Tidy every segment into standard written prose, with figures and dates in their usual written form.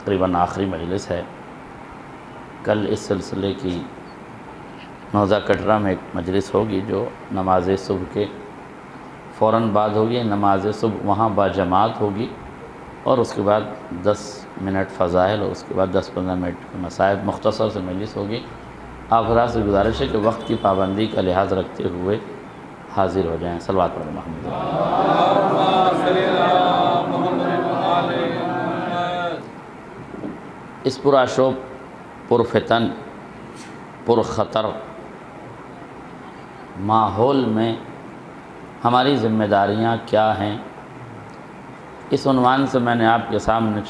تقریباً آخری مجلس ہے۔ کل اس سلسلے کی نوزہ کٹرا میں ایک مجلس ہوگی جو نماز صبح کے فوراً بعد ہوگی۔ نماز صبح وہاں باجماعت ہوگی اور اس کے بعد 10 منٹ فضائل اور اس کے بعد 10-15 منٹ مسائل، مختصر سے مجلس ہوگی۔ آپ حضرات سے گزارش ہے کہ وقت کی پابندی کا لحاظ رکھتے ہوئے حاضر ہو جائیں۔ صلوات پڑھیں محمد۔ اس پرآشوب، پرفتن، پرخطر ماحول میں ہماری ذمہ داریاں کیا ہیں، اس عنوان سے میں نے آپ کے سامنے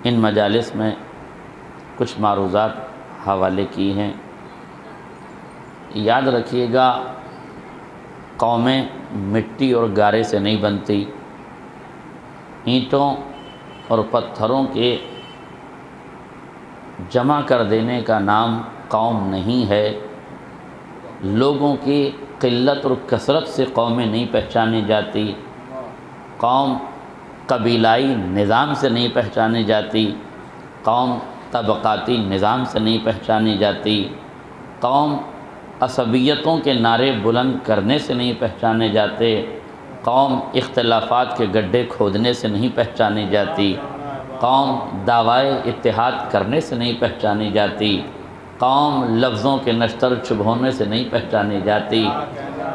ان مجالس میں کچھ معروضات حوالے کی ہیں۔ یاد رکھیے گا، قومیں مٹی اور گارے سے نہیں بنتی، اینٹوں اور پتھروں کے جمع کر دینے کا نام قوم نہیں ہے۔ لوگوں کی قلت اور کثرت سے قومیں نہیں پہچانی جاتی، قوم قبیلائی نظام سے نہیں پہچانی جاتی، قوم طبقاتی نظام سے نہیں پہچانی جاتی، قوم عصبیتوں کے نعرے بلند کرنے سے نہیں پہچانے جاتے، قوم اختلافات کے گڈھے کھودنے سے نہیں پہچانی جاتی، قوم دعوی اتحاد کرنے سے نہیں پہچانی جاتی، قوم لفظوں کے نشتر چبھونے سے نہیں پہچانی جاتی۔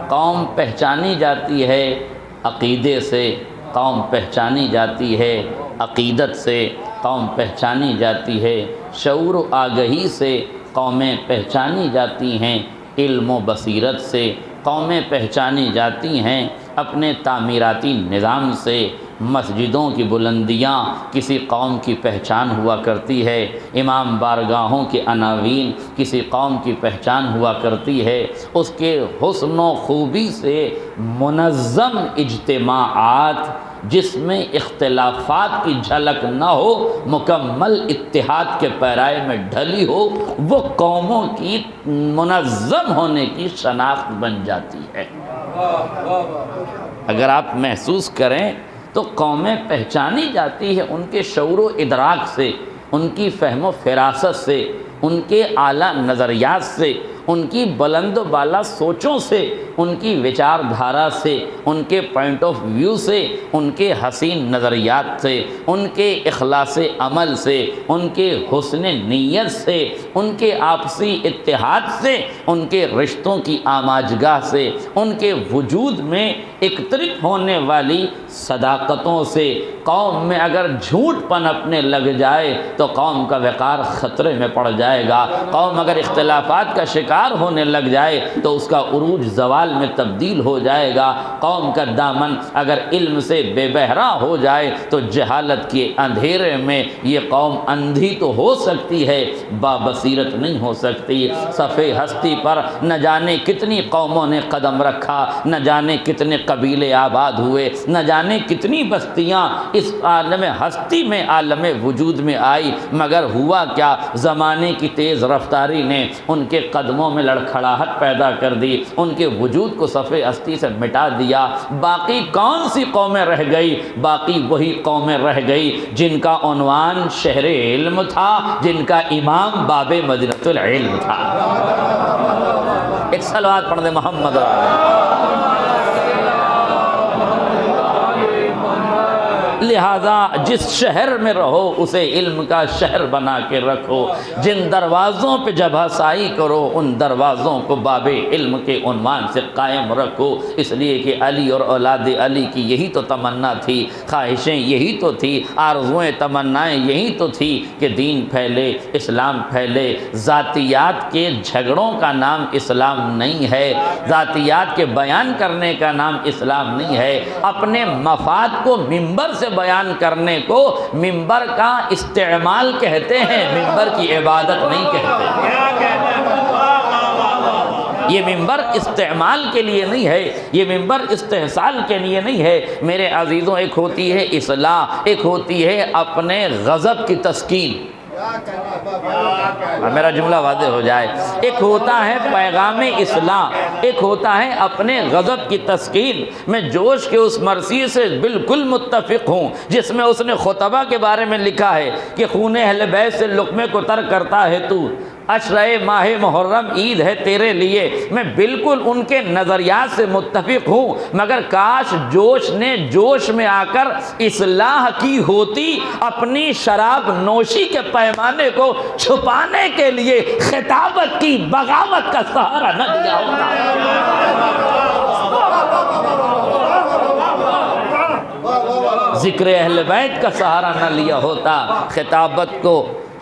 قوم پہچانی جاتی ہے عقیدے سے، قوم پہچانی جاتی ہے عقیدت سے، قوم پہچانی جاتی ہے شعور و آگہی سے، قومیں پہچانی جاتی ہیں علم و بصیرت سے، قومیں پہچانی جاتی ہیں اپنے تعمیراتی نظام سے۔ مسجدوں کی بلندیاں کسی قوم کی پہچان ہوا کرتی ہے، امام بارگاہوں کے عناوین کسی قوم کی پہچان ہوا کرتی ہے۔ اس کے حسن و خوبی سے منظم اجتماعات جس میں اختلافات کی جھلک نہ ہو، مکمل اتحاد کے پیرائے میں ڈھلی ہو، وہ قوموں کی منظم ہونے کی شناخت بن جاتی ہے۔ اگر آپ محسوس کریں تو قومیں پہچانی جاتی ہے ان کے شعور و ادراک سے، ان کی فہم و فراست سے، ان کے اعلیٰ نظریات سے، ان کی بلند و بالا سوچوں سے، ان کی وچار دھارا سے، ان کے پوائنٹ آف ویو سے، ان کے حسین نظریات سے، ان کے اخلاص عمل سے، ان کے حسن نیت سے، ان کے آپسی اتحاد سے، ان کے رشتوں کی آماجگاہ سے، ان کے وجود میں اکترت ہونے والی صداقتوں سے۔ قوم میں اگر جھوٹ پنپنے لگ جائے تو قوم کا وقار خطرے میں پڑ جائے گا۔ قوم اگر اختلافات کا شکار ہونے لگ جائے تو اس کا عروج زوال میں تبدیل ہو جائے گا۔ قوم کا دامن اگر علم سے بے بہرا ہو جائے تو جہالت کے اندھیرے میں یہ قوم اندھی تو ہو سکتی ہے، بابصیرت نہیں ہو سکتی۔ صفِ ہستی پر نہ جانے کتنی قوموں نے قدم رکھا، نہ جانے کتنے قبیلے آباد ہوئے، نہ جانے کتنی بستیاں اس عالم ہستی میں، عالم وجود میں آئی، مگر ہوا کیا؟ زمانے کی تیز رفتاری نے ان کے قدموں میں لڑکھڑاہٹ پیدا کر دی، ان کے وجود کو صفِ ہستی سے مٹا دیا۔ باقی کون سی قومیں رہ گئی؟ باقی وہی قومیں رہ گئی جن کا عنوان شہر علم تھا، جن کا امام باب مدینۃ العلم تھا۔ ایک صلوات پڑھ دے محمد۔ لہذا جس شہر میں رہو اسے علم کا شہر بنا کے رکھو، جن دروازوں پہ جب ہسائی کرو ان دروازوں کو باب علم کے عنوان سے قائم رکھو، اس لیے کہ علی اور اولاد علی کی یہی تو تمنا تھی، خواہشیں یہی تو تھی، آرزوئیں تمنائیں یہی تو تھی کہ دین پھیلے، اسلام پھیلے۔ ذاتیات کے جھگڑوں کا نام اسلام نہیں ہے، ذاتیات کے بیان کرنے کا نام اسلام نہیں ہے۔ اپنے مفاد کو ممبر سے بیان کرنے کو ممبر کا استعمال کہتے ہیں، ممبر کی عبادت نہیں کہتے۔ یہ ممبر استعمال کے لیے نہیں ہے، یہ ممبر استحصال کے لیے نہیں ہے۔ میرے عزیزوں، ایک ہوتی ہے اصلاح، ایک ہوتی ہے اپنے غضب کی تسکین۔ میرا جملہ واضح ہو جائے، ایک ہوتا ہے پیغام اصلاح، ایک ہوتا ہے اپنے غضب کی تسکین۔ میں جوش کے اس مرثی سے بالکل متفق ہوں جس میں اس نے خطبہ کے بارے میں لکھا ہے کہ خون اہل بیت سے لقمے کو ترک کرتا ہے تو، عشرہ ماہ محرم عید ہے تیرے لیے۔ میں بالکل ان کے نظریات سے متفق ہوں، مگر کاش جوش نے جوش میں آ کر اصلاح کی ہوتی، اپنی شراب نوشی کے پیمانے کو چھپانے کے لیے خطابت کی بغاوت کا سہارا نہ لیا ہوتا۔ ذکر اہل بیت کا سہارا نہ لیا ہوتا، خطابت کو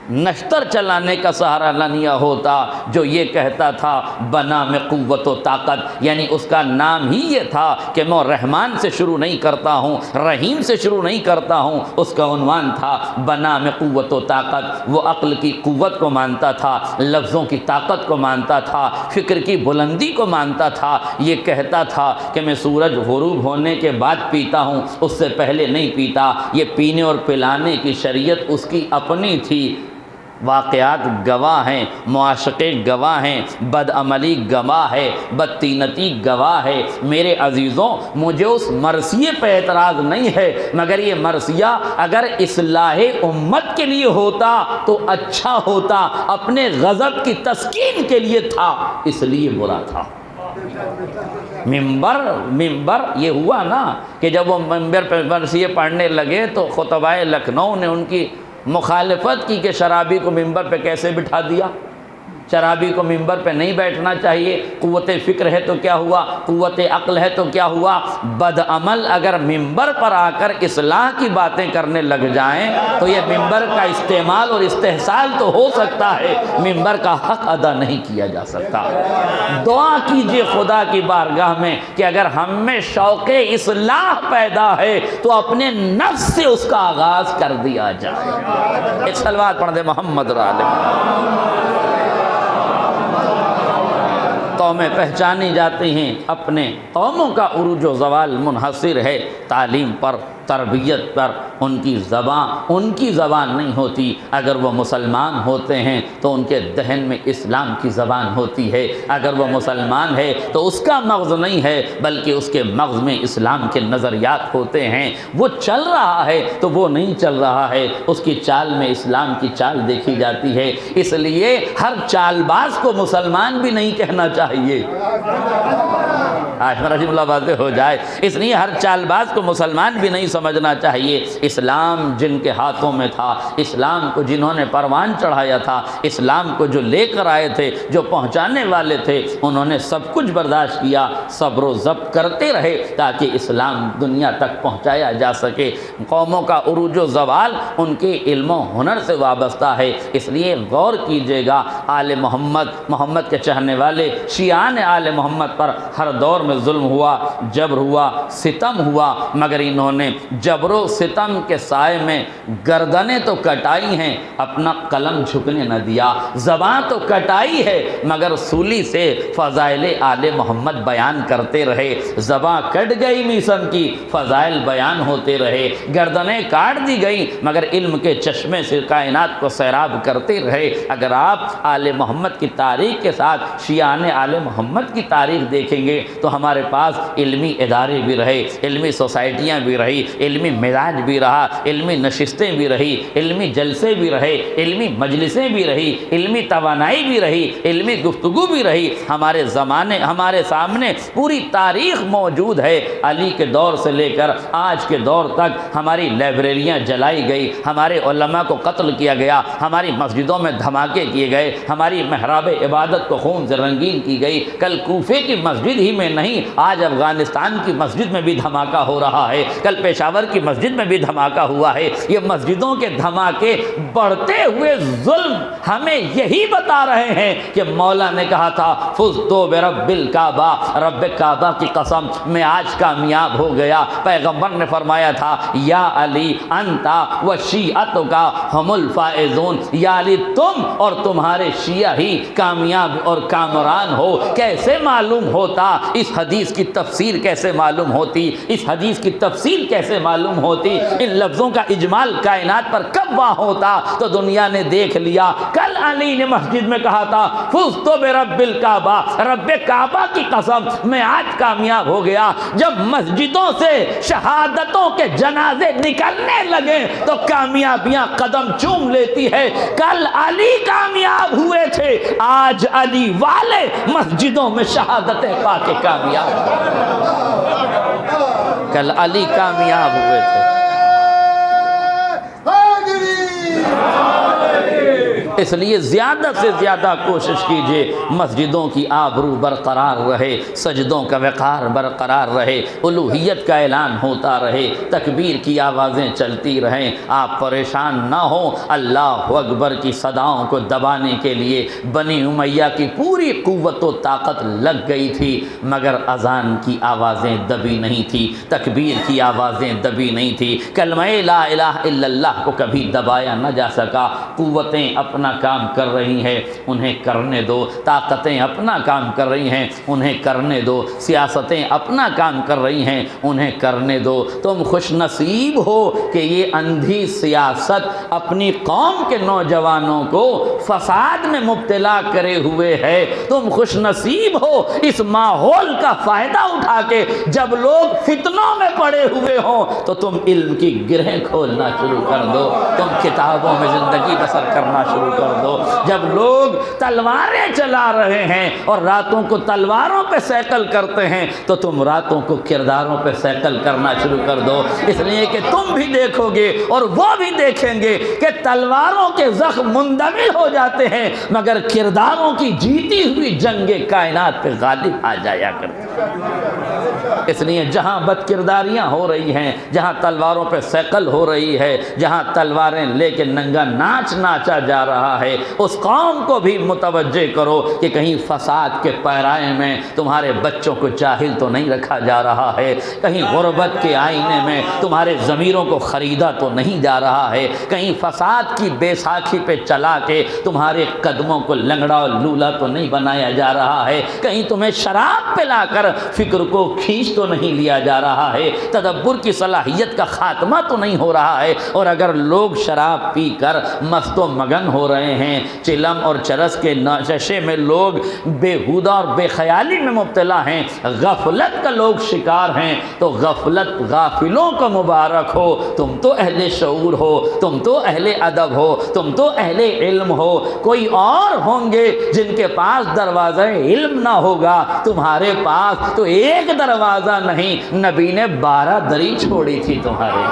نشتر چلانے کا سہارا نہ لیا ہوتا، جو یہ کہتا تھا بنا میں قوت و طاقت، یعنی اس کا نام ہی یہ تھا کہ میں رحمان سے شروع نہیں کرتا ہوں، رحیم سے شروع نہیں کرتا ہوں، اس کا عنوان تھا بنا میں قوت و طاقت۔ وہ عقل کی قوت کو مانتا تھا، لفظوں کی طاقت کو مانتا تھا، فکر کی بلندی کو مانتا تھا۔ یہ کہتا تھا کہ میں سورج غروب ہونے کے بعد پیتا ہوں، اس سے پہلے نہیں پیتا۔ یہ پینے اور پلانے کی شریعت اس کی اپنی تھی۔ واقعات گواہ ہیں، معاشقے گواہ ہیں، بد عملی گواہ ہے، بدتینتی گواہ ہے۔ میرے عزیزوں، مجھے اس مرثیے پہ اعتراض نہیں ہے، مگر یہ مرثیہ اگر اصلاح امت کے لیے ہوتا تو اچھا ہوتا، اپنے غضب کی تسکین کے لیے تھا، اس لیے برا تھا۔ ممبر یہ ہوا نا کہ جب وہ ممبر پہ مرثیے پڑھنے لگے تو خطبائے لکھنؤ نے ان کی مخالفت کی کہ شرابی کو ممبر پہ کیسے بٹھا دیا، شرابی کو ممبر پہ نہیں بیٹھنا چاہیے، قوت فکر ہے تو کیا ہوا، قوت عقل ہے تو کیا ہوا۔ بد عمل اگر ممبر پر آ کر اصلاح کی باتیں کرنے لگ جائیں تو یہ ممبر کا استعمال اور استحصال تو ہو سکتا ہے، ممبر کا حق ادا نہیں کیا جا سکتا۔ دعا کیجئے خدا کی بارگاہ میں کہ اگر ہم میں شوق اصلاح پیدا ہے تو اپنے نفس سے اس کا آغاز کر دیا جائے۔ ایک صلوات پڑھ دے محمد علیہ۔ قومیں پہچانی جاتی ہیں، اپنے قوموں کا عروج و زوال منحصر ہے تعلیم پر، تربیت پر۔ ان کی زبان نہیں ہوتی۔ اگر وہ مسلمان ہوتے ہیں تو ان کے دہن میں اسلام کی زبان ہوتی ہے، اگر وہ مسلمان ہے تو اس کا مغز نہیں ہے بلکہ اس کے مغز میں اسلام کے نظریات ہوتے ہیں۔ وہ چل رہا ہے تو وہ نہیں چل رہا ہے، اس کی چال میں اسلام کی چال دیکھی جاتی ہے۔ اس لیے ہر چال باز کو مسلمان بھی نہیں کہنا چاہیے۔ آج میرا جملہ واضح ہو جائے، اس لیے ہر چال باز کو مسلمان بھی نہیں سمجھنا چاہیے۔ اسلام جن کے ہاتھوں میں تھا، اسلام کو جنہوں نے پروان چڑھایا تھا، اسلام کو جو لے کر آئے تھے، جو پہنچانے والے تھے، انہوں نے سب کچھ برداشت کیا، صبر و ضبط کرتے رہے تاکہ اسلام دنیا تک پہنچایا جا سکے۔ قوموں کا عروج و زوال ان کے علم و ہنر سے وابستہ ہے۔ اس لیے غور کیجیے گا، آل محمد کے چاہنے والے شیعان آل محمد پر ہر دور میں ظلم ہوا، جبر ہوا، ستم ہوا، مگر انہوں نے جبر و ستم کے سائے میں گردنیں تو کٹائی ہیں، اپنا قلم جھکنے نہ دیا۔ زبان تو کٹائی ہے مگر سولی سے فضائل آل محمد بیان کرتے رہے۔ زبان کٹ گئی میسم کی، فضائل بیان ہوتے رہے۔ گردنیں کاٹ دی گئی مگر علم کے چشمے سے کائنات کو سیراب کرتے رہے۔ اگر آپ آل محمد کی تاریخ کے ساتھ شیعان آل محمد کی تاریخ دیکھیں گے تو ہمارے پاس علمی ادارے بھی رہے، علمی سوسائٹیاں بھی رہی، علمی مزاج بھی رہا، علمی نشستیں بھی رہی، علمی جلسے بھی رہے، علمی مجلسیں بھی رہی، علمی توانائی بھی رہی، علمی گفتگو بھی رہی۔ ہمارے سامنے پوری تاریخ موجود ہے۔ علی کے دور سے لے کر آج کے دور تک ہماری لائبریریاں جلائی گئی، ہمارے علماء کو قتل کیا گیا، ہماری مسجدوں میں دھماکے کیے گئے، ہماری محراب عبادت کو خون سے رنگین کی گئی۔ کل کوفے کی مسجد ہی میں نہیں، آج افغانستان کی مسجد میں بھی دھماکہ ہو رہا ہے، کل پشاور کی مسجد میں بھی دھماکہ ہوا ہے۔ یہ مسجدوں کے دھماکے، بڑھتے ہوئے ظلم ہمیں یہی بتا رہے ہیں کہ مولا نے کہا تھا فزتو برب الکعبہ، رب کعبہ کی قسم میں آج کامیاب ہو گیا۔ پیغمبر نے فرمایا تھا یا علی انتا و شیعتک ہم الفائزون، یا علی تم اور تمہارے شیعہ ہی کامیاب اور کامران ہو۔ کیسے معلوم ہوتا؟ اس حدیث کی تفسیر کیسے معلوم ہوتی، اس حدیث کی تفصیل کیسے معلوم ہوتی، ان لفظوں کا اجمال کائنات پر کب واہ ہوتا تو دنیا نے دیکھ لیا۔ کل علی نے مسجد میں کہا تھا فزت برب الکعبہ، رب کعبہ کی قسم میں آج کامیاب ہو گیا۔ جب مسجدوں سے شہادتوں کے جنازے نکلنے لگے تو کامیابیاں قدم چوم لیتی ہے۔ کل علی کامیاب ہوئے تھے، آج علی والے مسجدوں میں شہادتیں پا کے کامیاب ہوئے۔ کل علی کامیاب ہوئے تھے، اس لیے زیادہ سے زیادہ کوشش کیجئے مسجدوں کی آبرو برقرار رہے، سجدوں کا وقار برقرار رہے، الوہیت کا اعلان ہوتا رہے، تکبیر کی آوازیں چلتی رہیں، آپ پریشان نہ ہوں۔ اللہ اکبر کی صداؤں کو دبانے کے لیے بنی امیہ کی پوری قوت و طاقت لگ گئی تھی، مگر اذان کی آوازیں دبی نہیں تھی، تکبیر کی آوازیں دبی نہیں تھی، کلمہ لا الہ الا اللہ کو کبھی دبایا نہ جا سکا۔ قوتیں اپنا کام کر رہی ہیں، انہیں کرنے دو، طاقتیں اپنا کام کر رہی ہیں، انہیں کرنے دو، سیاستیں اپنا کام کر رہی ہیں، انہیں کرنے دو۔ تم خوش نصیب ہو کہ یہ اندھی سیاست اپنی قوم کے نوجوانوں کو فساد میں مبتلا کرے ہوئے ہے۔ تم خوش نصیب ہو اس ماحول کا فائدہ اٹھا کے جب لوگ فتنوں میں پڑے ہوئے ہوں تو تم علم کی گرہیں کھولنا شروع کر دو، تم کتابوں میں زندگی بسر کرنا شروع کر دو۔ جب لوگ تلواریں چلا رہے ہیں اور راتوں کو تلواروں پہ سیکل کرتے ہیں تو تم راتوں کو کرداروں پہ سیکل کرنا شروع کر دو، اس لیے کہ تم بھی دیکھو گے اور وہ بھی دیکھیں گے کہ تلواروں کے زخم مندمل ہو جاتے ہیں مگر کرداروں کی جیتی ہوئی جنگ کائنات پہ غالب آ جایا کرتے ہیں۔ اس لیے جہاں بد کرداریاں ہو رہی ہیں، جہاں تلواروں پہ سیکل ہو رہی ہے، جہاں تلواریں لے کے ننگا ناچ ناچا جا رہا ہے، اس قوم کو بھی متوجہ کرو کہ کہیں فساد کے پیرائے میں تمہارے بچوں کو جاہل تو نہیں رکھا جا رہا ہے، کہیں غربت کے آئینے میں تمہارے ضمیروں کو خریدا تو نہیں جا رہا ہے، کہیں فساد کی بیساکھی پہ چلا کے تمہارے قدموں کو لنگڑا اور لولا تو نہیں بنایا جا رہا ہے، کہیں تمہیں شراب پلا کر فکر کو کھینچ تو نہیں لیا جا رہا ہے، تدبر کی صلاحیت کا خاتمہ تو نہیں ہو رہا ہے۔ اور اگر لوگ شراب پی کر مست و مگن ہو رہے ہیں، چلم اور چرس کے نشے میں لوگ بےہودہ اور بے خیالی میں مبتلا ہیں، غفلت کا لوگ شکار ہیں، تو غفلت غافلوں کو مبارک ہو۔ تم تو اہل شعور ہو، تم تو اہل ادب ہو، تم تو اہل علم ہو، کوئی اور ہوں گے جن کے پاس دروازہ علم نہ ہوگا، تمہارے پاس تو ایک دروازہ نہیں، نبی نے 12 دری چھوڑی تھی تمہارے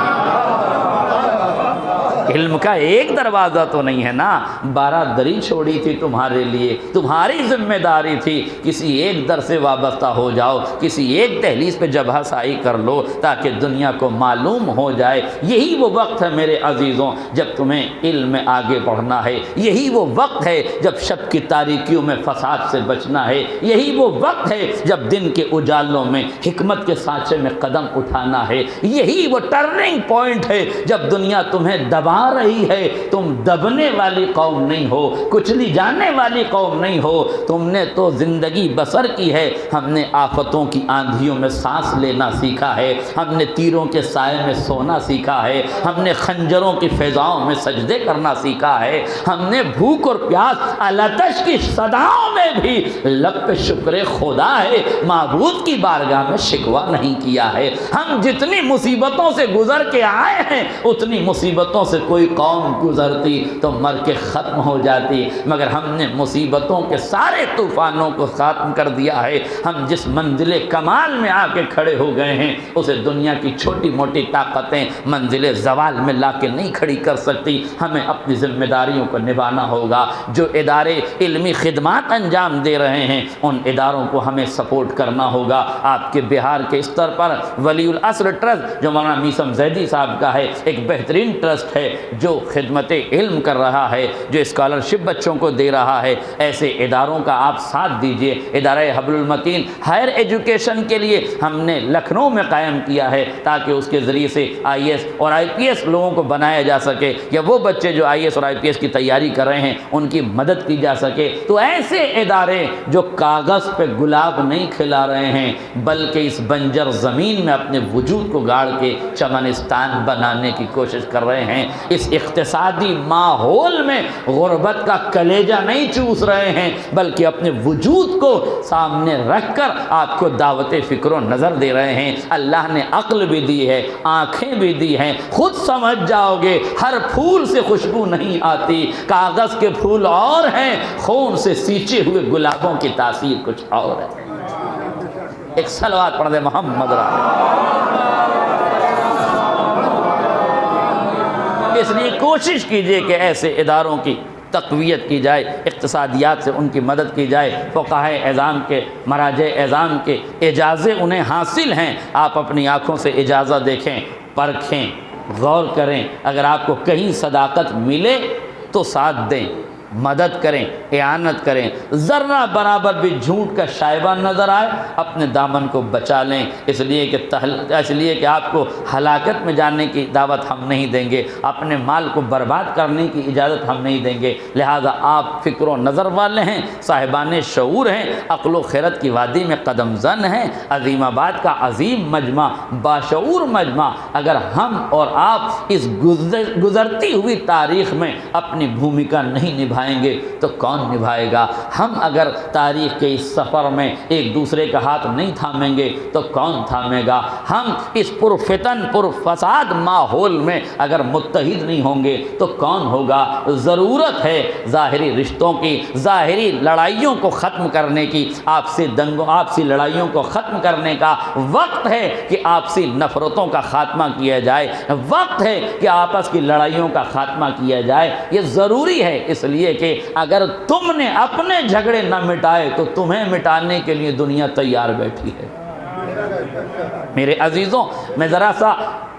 علم کا ایک دروازہ تو نہیں ہے نا، 12 دری چھوڑی تھی تمہارے لیے، تمہاری ذمہ داری تھی کسی ایک در سے وابستہ ہو جاؤ، کسی ایک دہلیز پہ جبہہ سائی کر لو تاکہ دنیا کو معلوم ہو جائے۔ یہی وہ وقت ہے میرے عزیزوں جب تمہیں علم میں آگے بڑھنا ہے، یہی وہ وقت ہے جب شب کی تاریکیوں میں فساد سے بچنا ہے، یہی وہ وقت ہے جب دن کے اجالوں میں حکمت کے سانچے میں قدم اٹھانا ہے، یہی وہ ٹرننگ پوائنٹ ہے جب دنیا تمہیں دبا رہی ہے، تم دبنے والی قوم نہیں ہو، کچلی جانے والی قوم نہیں ہو، تم نے تو زندگی بسر کی ہے۔ ہم نے آفتوں کی آندھیوں میں سانس لینا سیکھا ہے، ہم نے تیروں کے سائے میں سونا سیکھا ہے، ہم نے خنجروں کی فضاؤں میں سجدے کرنا سیکھا ہے، ہم نے بھوک اور پیاس الاتش کی صداؤں میں بھی لب پہ شکر خدا ہے معبود کی بارگاہ میں شکوہ نہیں کیا ہے۔ ہم جتنی مصیبتوں سے گزر کے آئے ہیں اتنی مصیبتوں سے کوئی قوم گزرتی تو مر کے ختم ہو جاتی، مگر ہم نے مصیبتوں کے سارے طوفانوں کو ختم کر دیا ہے۔ ہم جس منزل کمال میں آ کے کھڑے ہو گئے ہیں اسے دنیا کی چھوٹی موٹی طاقتیں منزل زوال میں لا کے نہیں کھڑی کر سکتی۔ ہمیں اپنی ذمہ داریوں کو نبھانا ہوگا۔ جو ادارے علمی خدمات انجام دے رہے ہیں ان اداروں کو ہمیں سپورٹ کرنا ہوگا۔ آپ کے بہار کے استر پر ولی العصر ٹرسٹ جو مولانا میثم زیدی صاحب کا ہے ایک بہترین ٹرسٹ ہے، جو خدمت علم کر رہا ہے، جو اسکالرشپ بچوں کو دے رہا ہے، ایسے اداروں کا آپ ساتھ دیجئے۔ ادارہ حبل المتین ہائر ایجوکیشن کے لیے ہم نے لکھنؤ میں قائم کیا ہے تاکہ اس کے ذریعے سے آئی ایس اور آئی پی ایس لوگوں کو بنایا جا سکے، یا وہ بچے جو آئی ایس اور آئی پی ایس کی تیاری کر رہے ہیں ان کی مدد کی جا سکے۔ تو ایسے ادارے جو کاغذ پہ گلاب نہیں کھلا رہے ہیں بلکہ اس بنجر زمین میں اپنے وجود کو گاڑ کے چمنستان بنانے کی کوشش کر رہے ہیں، اس اقتصادی ماحول میں غربت کا کلیجہ نہیں چوس رہے ہیں بلکہ اپنے وجود کو سامنے رکھ کر آپ کو دعوت فکر و نظر دے رہے ہیں۔ اللہ نے عقل بھی دی ہے، آنکھیں بھی دی ہیں، خود سمجھ جاؤ گے ہر پھول سے خوشبو نہیں آتی، کاغذ کے پھول اور ہیں، خون سے سینچے ہوئے گلابوں کی تاثیر کچھ اور ہے۔ ایک صلوات پڑھ دے محمد اس لیے کوشش کیجئے کہ ایسے اداروں کی تقویت کی جائے، اقتصادیات سے ان کی مدد کی جائے۔ فقہائے اعظام کے، مراجع اعظام کے اجازے انہیں حاصل ہیں، آپ اپنی آنکھوں سے اجازہ دیکھیں، پرکھیں، غور کریں، اگر آپ کو کہیں صداقت ملے تو ساتھ دیں، مدد کریں، اعانت کریں۔ ذرہ برابر بھی جھوٹ کا شائبہ نظر آئے اپنے دامن کو بچا لیں، اس لیے کہ آپ کو ہلاکت میں جانے کی دعوت ہم نہیں دیں گے، اپنے مال کو برباد کرنے کی اجازت ہم نہیں دیں گے۔ لہذا آپ فکر و نظر والے ہیں، صاحبان شعور ہیں، عقل و خیرت کی وادی میں قدم زن ہیں، عظیم آباد کا عظیم مجمع، باشعور مجمع، اگر ہم اور آپ اس گزرتی ہوئی تاریخ میں اپنی بھومکا نہیں نبھائیں گے تو کون نبھائے گا؟ ہم اگر تاریخ کے اس سفر میں ایک دوسرے کا ہاتھ نہیں تھامیں گے تو کون تھامے گا؟ ہم اس پرفتن پرفساد ماحول میں اگر متحد نہیں ہوں گے تو کون ہوگا؟ ضرورت ہے ظاہری رشتوں کی، ظاہری لڑائیوں کو ختم کرنے کی، آپسی لڑائیوں کو ختم کرنے کا وقت ہے کہ آپسی نفرتوں کا خاتمہ کیا جائے، وقت ہے کہ آپس کی لڑائیوں کا خاتمہ کیا جائے۔ یہ ضروری ہے، اس لیے کہ اگر تم نے اپنے جھگڑے نہ مٹائے تو تمہیں مٹانے کے لیے دنیا تیار بیٹھی ہے۔ میرے عزیزوں، میں ذرا سا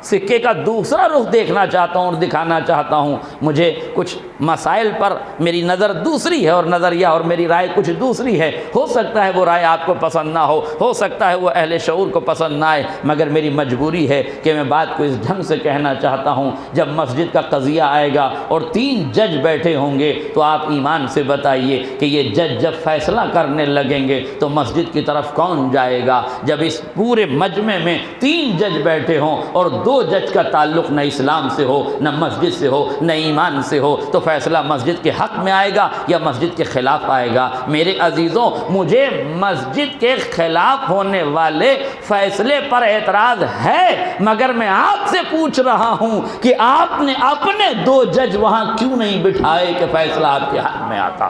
سکے کا دوسرا رخ دیکھنا چاہتا ہوں اور دکھانا چاہتا ہوں۔ مجھے کچھ مسائل پر میری نظر دوسری ہے اور نظریہ اور میری رائے کچھ دوسری ہے، ہو سکتا ہے وہ رائے آپ کو پسند نہ ہو سکتا ہے وہ اہل شعور کو پسند نہ آئے، مگر میری مجبوری ہے کہ میں بات کو اس ڈھنگ سے کہنا چاہتا ہوں۔ جب مسجد کا قضیہ آئے گا اور 3 جج بیٹھے ہوں گے تو آپ ایمان سے بتائیے کہ یہ جج جب فیصلہ کرنے لگیں گے تو مسجد کی طرف کون جائے گا؟ جب اس پورے مجمع میں 3 جج بیٹھے ہوں اور 2 جج کا تعلق نہ اسلام سے ہو، نہ مسجد سے ہو، نہ ایمان سے ہو، تو فیصلہ مسجد کے حق میں آئے گا یا مسجد کے خلاف آئے گا؟ میرے عزیزوں، مجھے مسجد کے خلاف ہونے والے فیصلے پر اعتراض ہے، مگر میں آپ سے پوچھ رہا ہوں کہ آپ نے اپنے 2 جج وہاں کیوں نہیں بٹھائے کہ فیصلہ آپ کے حق میں آتا؟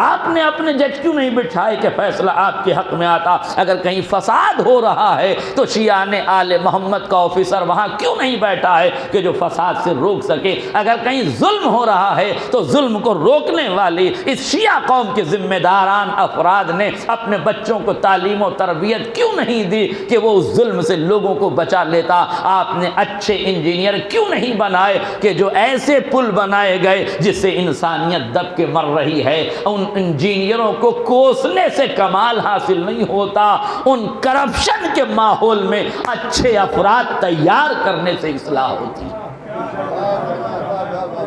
آپ نے اپنے جج کیوں نہیں بٹھائے کہ فیصلہ آپ کے حق میں آتا؟ اگر کہیں فساد ہو رہا ہے تو شیعان آل محمد کا آفیسر وہاں کیوں نہیں بیٹھا ہے کہ جو فساد سے روک سکے؟ اگر کہیں ظلم ہو رہا ہے تو ظلم کو روکنے والی اس شیعہ قوم کے ذمہ داران افراد نے اپنے بچوں کو تعلیم و تربیت کیوں نہیں دی کہ وہ اس ظلم سے لوگوں کو بچا لیتا؟ آپ نے اچھے انجینئر کیوں نہیں بنائے کہ جو ایسے پل بنائے گئے جس سے انسانیت دب کے مر رہی ہے؟ ان انجینئروں کو کوسنے سے کمال حاصل نہیں ہوتا، ان کرپشن کے ماحول میں اچھے افراد تیار کرنے سے اصلاح ہوتی ہے۔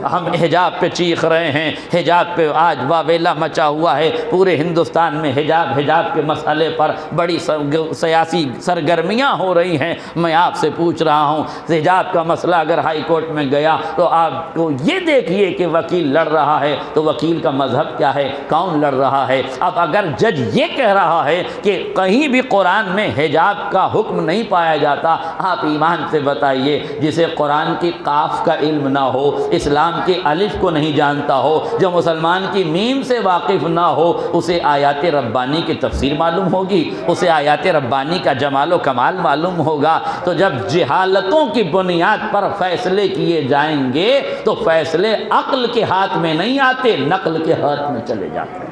ہم حجاب پہ چیخ رہے ہیں، حجاب پہ آج واویلا مچا ہوا ہے پورے ہندوستان میں، حجاب کے مسئلے پر بڑی سیاسی سرگرمیاں ہو رہی ہیں۔ میں آپ سے پوچھ رہا ہوں، حجاب کا مسئلہ اگر ہائی کورٹ میں گیا تو آپ کو یہ دیکھیے کہ وکیل لڑ رہا ہے تو وکیل کا مذہب کیا ہے، کون لڑ رہا ہے؟ اب اگر جج یہ کہہ رہا ہے کہ کہیں بھی قرآن میں حجاب کا حکم نہیں پایا جاتا، آپ ایمان سے بتائیے جسے قرآن کی قاف کا علم نہ ہو، اسلام کے الف کو نہیں جانتا ہو، جو مسلمان کی میم سے واقف نہ ہو، اسے آیات ربانی کی تفسیر معلوم ہوگی، اسے آیات ربانی کا جمال و کمال معلوم ہوگا؟ تو جب جہالتوں کی بنیاد پر فیصلے کیے جائیں گے تو فیصلے عقل کے ہاتھ میں نہیں آتے، نقل کے ہاتھ میں چلے جاتے ہیں۔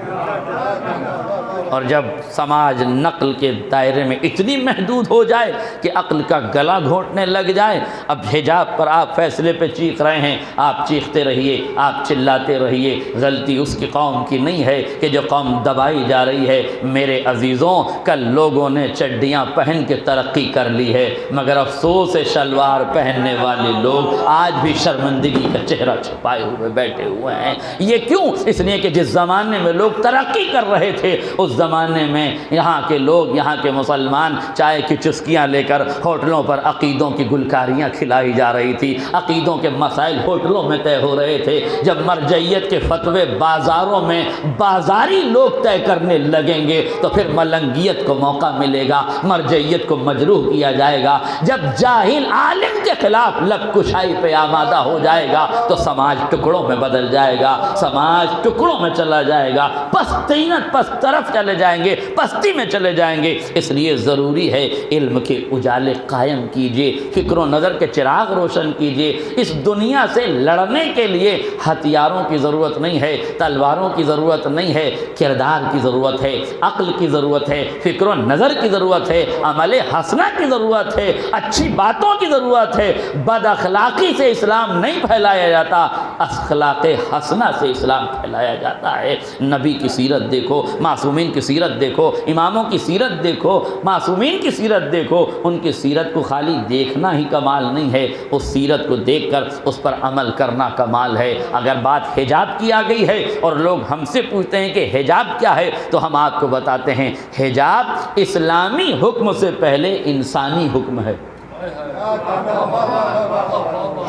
اور جب سماج نقل کے دائرے میں اتنی محدود ہو جائے کہ عقل کا گلا گھونٹنے لگ جائے، اب حجاب پر آپ فیصلے پہ چیخ رہے ہیں، آپ چیختے رہیے، آپ چلاتے رہیے، غلطی اس کی قوم کی نہیں ہے کہ جو قوم دبائی جا رہی ہے۔ میرے عزیزوں، کل لوگوں نے چڈیاں پہن کے ترقی کر لی ہے، مگر افسوس ہے شلوار پہننے والے لوگ آج بھی شرمندگی کا چہرہ چھپائے ہوئے بیٹھے ہوئے ہیں۔ یہ کیوں؟ اس لیے کہ جس زمانے میں لوگ ترقی کر رہے تھے، اس زمانے میں یہاں کے لوگ، یہاں کے مسلمان چائے کی چسکیاں لے کر ہوٹلوں پر عقیدوں کی گلکاریاں کھلائی جا رہی تھی، عقیدوں کے مسائل ہوٹلوں میں طے ہو رہے تھے۔ جب مرجعیت کے فتوے بازاروں میں بازاری لوگ طے کرنے لگیں گے تو پھر ملنگیت کو موقع ملے گا، مرجعیت کو مجروح کیا جائے گا۔ جب جاہل عالم کے خلاف لب کشائی پہ آمادہ ہو جائے گا تو سماج ٹکڑوں میں بدل جائے گا، سماج ٹکڑوں میں چلا جائے گا، پس طرف چلے جائیں گے، پستی میں چلے جائیں گے۔ اس لیے ضروری ہے علم کے اجالے قائم کیجئے، فکر و نظر کے چراغ روشن کیجئے۔ اس دنیا سے لڑنے کے لیے ہتھیاروں کی ضرورت نہیں ہے، تلواروں کی ضرورت نہیں ہے، کردار کی ضرورت ہے، عقل کی ضرورت ہے، فکر و نظر کی ضرورت ہے، عمل حسنہ کی ضرورت ہے، اچھی باتوں کی ضرورت ہے۔ بد اخلاقی سے اسلام نہیں پھیلایا جاتا، اخلاق حسنہ سے اسلام پھیلایا جاتا ہے۔ نبی کی سیرت دیکھو، معصومین کی سیرت دیکھو، اماموں کی سیرت دیکھو، معصومین کی سیرت دیکھو۔ ان کی سیرت کو خالی دیکھنا ہی کمال نہیں ہے، اس سیرت کو دیکھ کر اس پر عمل کرنا کمال ہے۔ اگر بات حجاب کی آ گئی ہے اور لوگ ہم سے پوچھتے ہیں کہ حجاب کیا ہے، تو ہم آپ کو بتاتے ہیں حجاب اسلامی حکم سے پہلے انسانی حکم ہے۔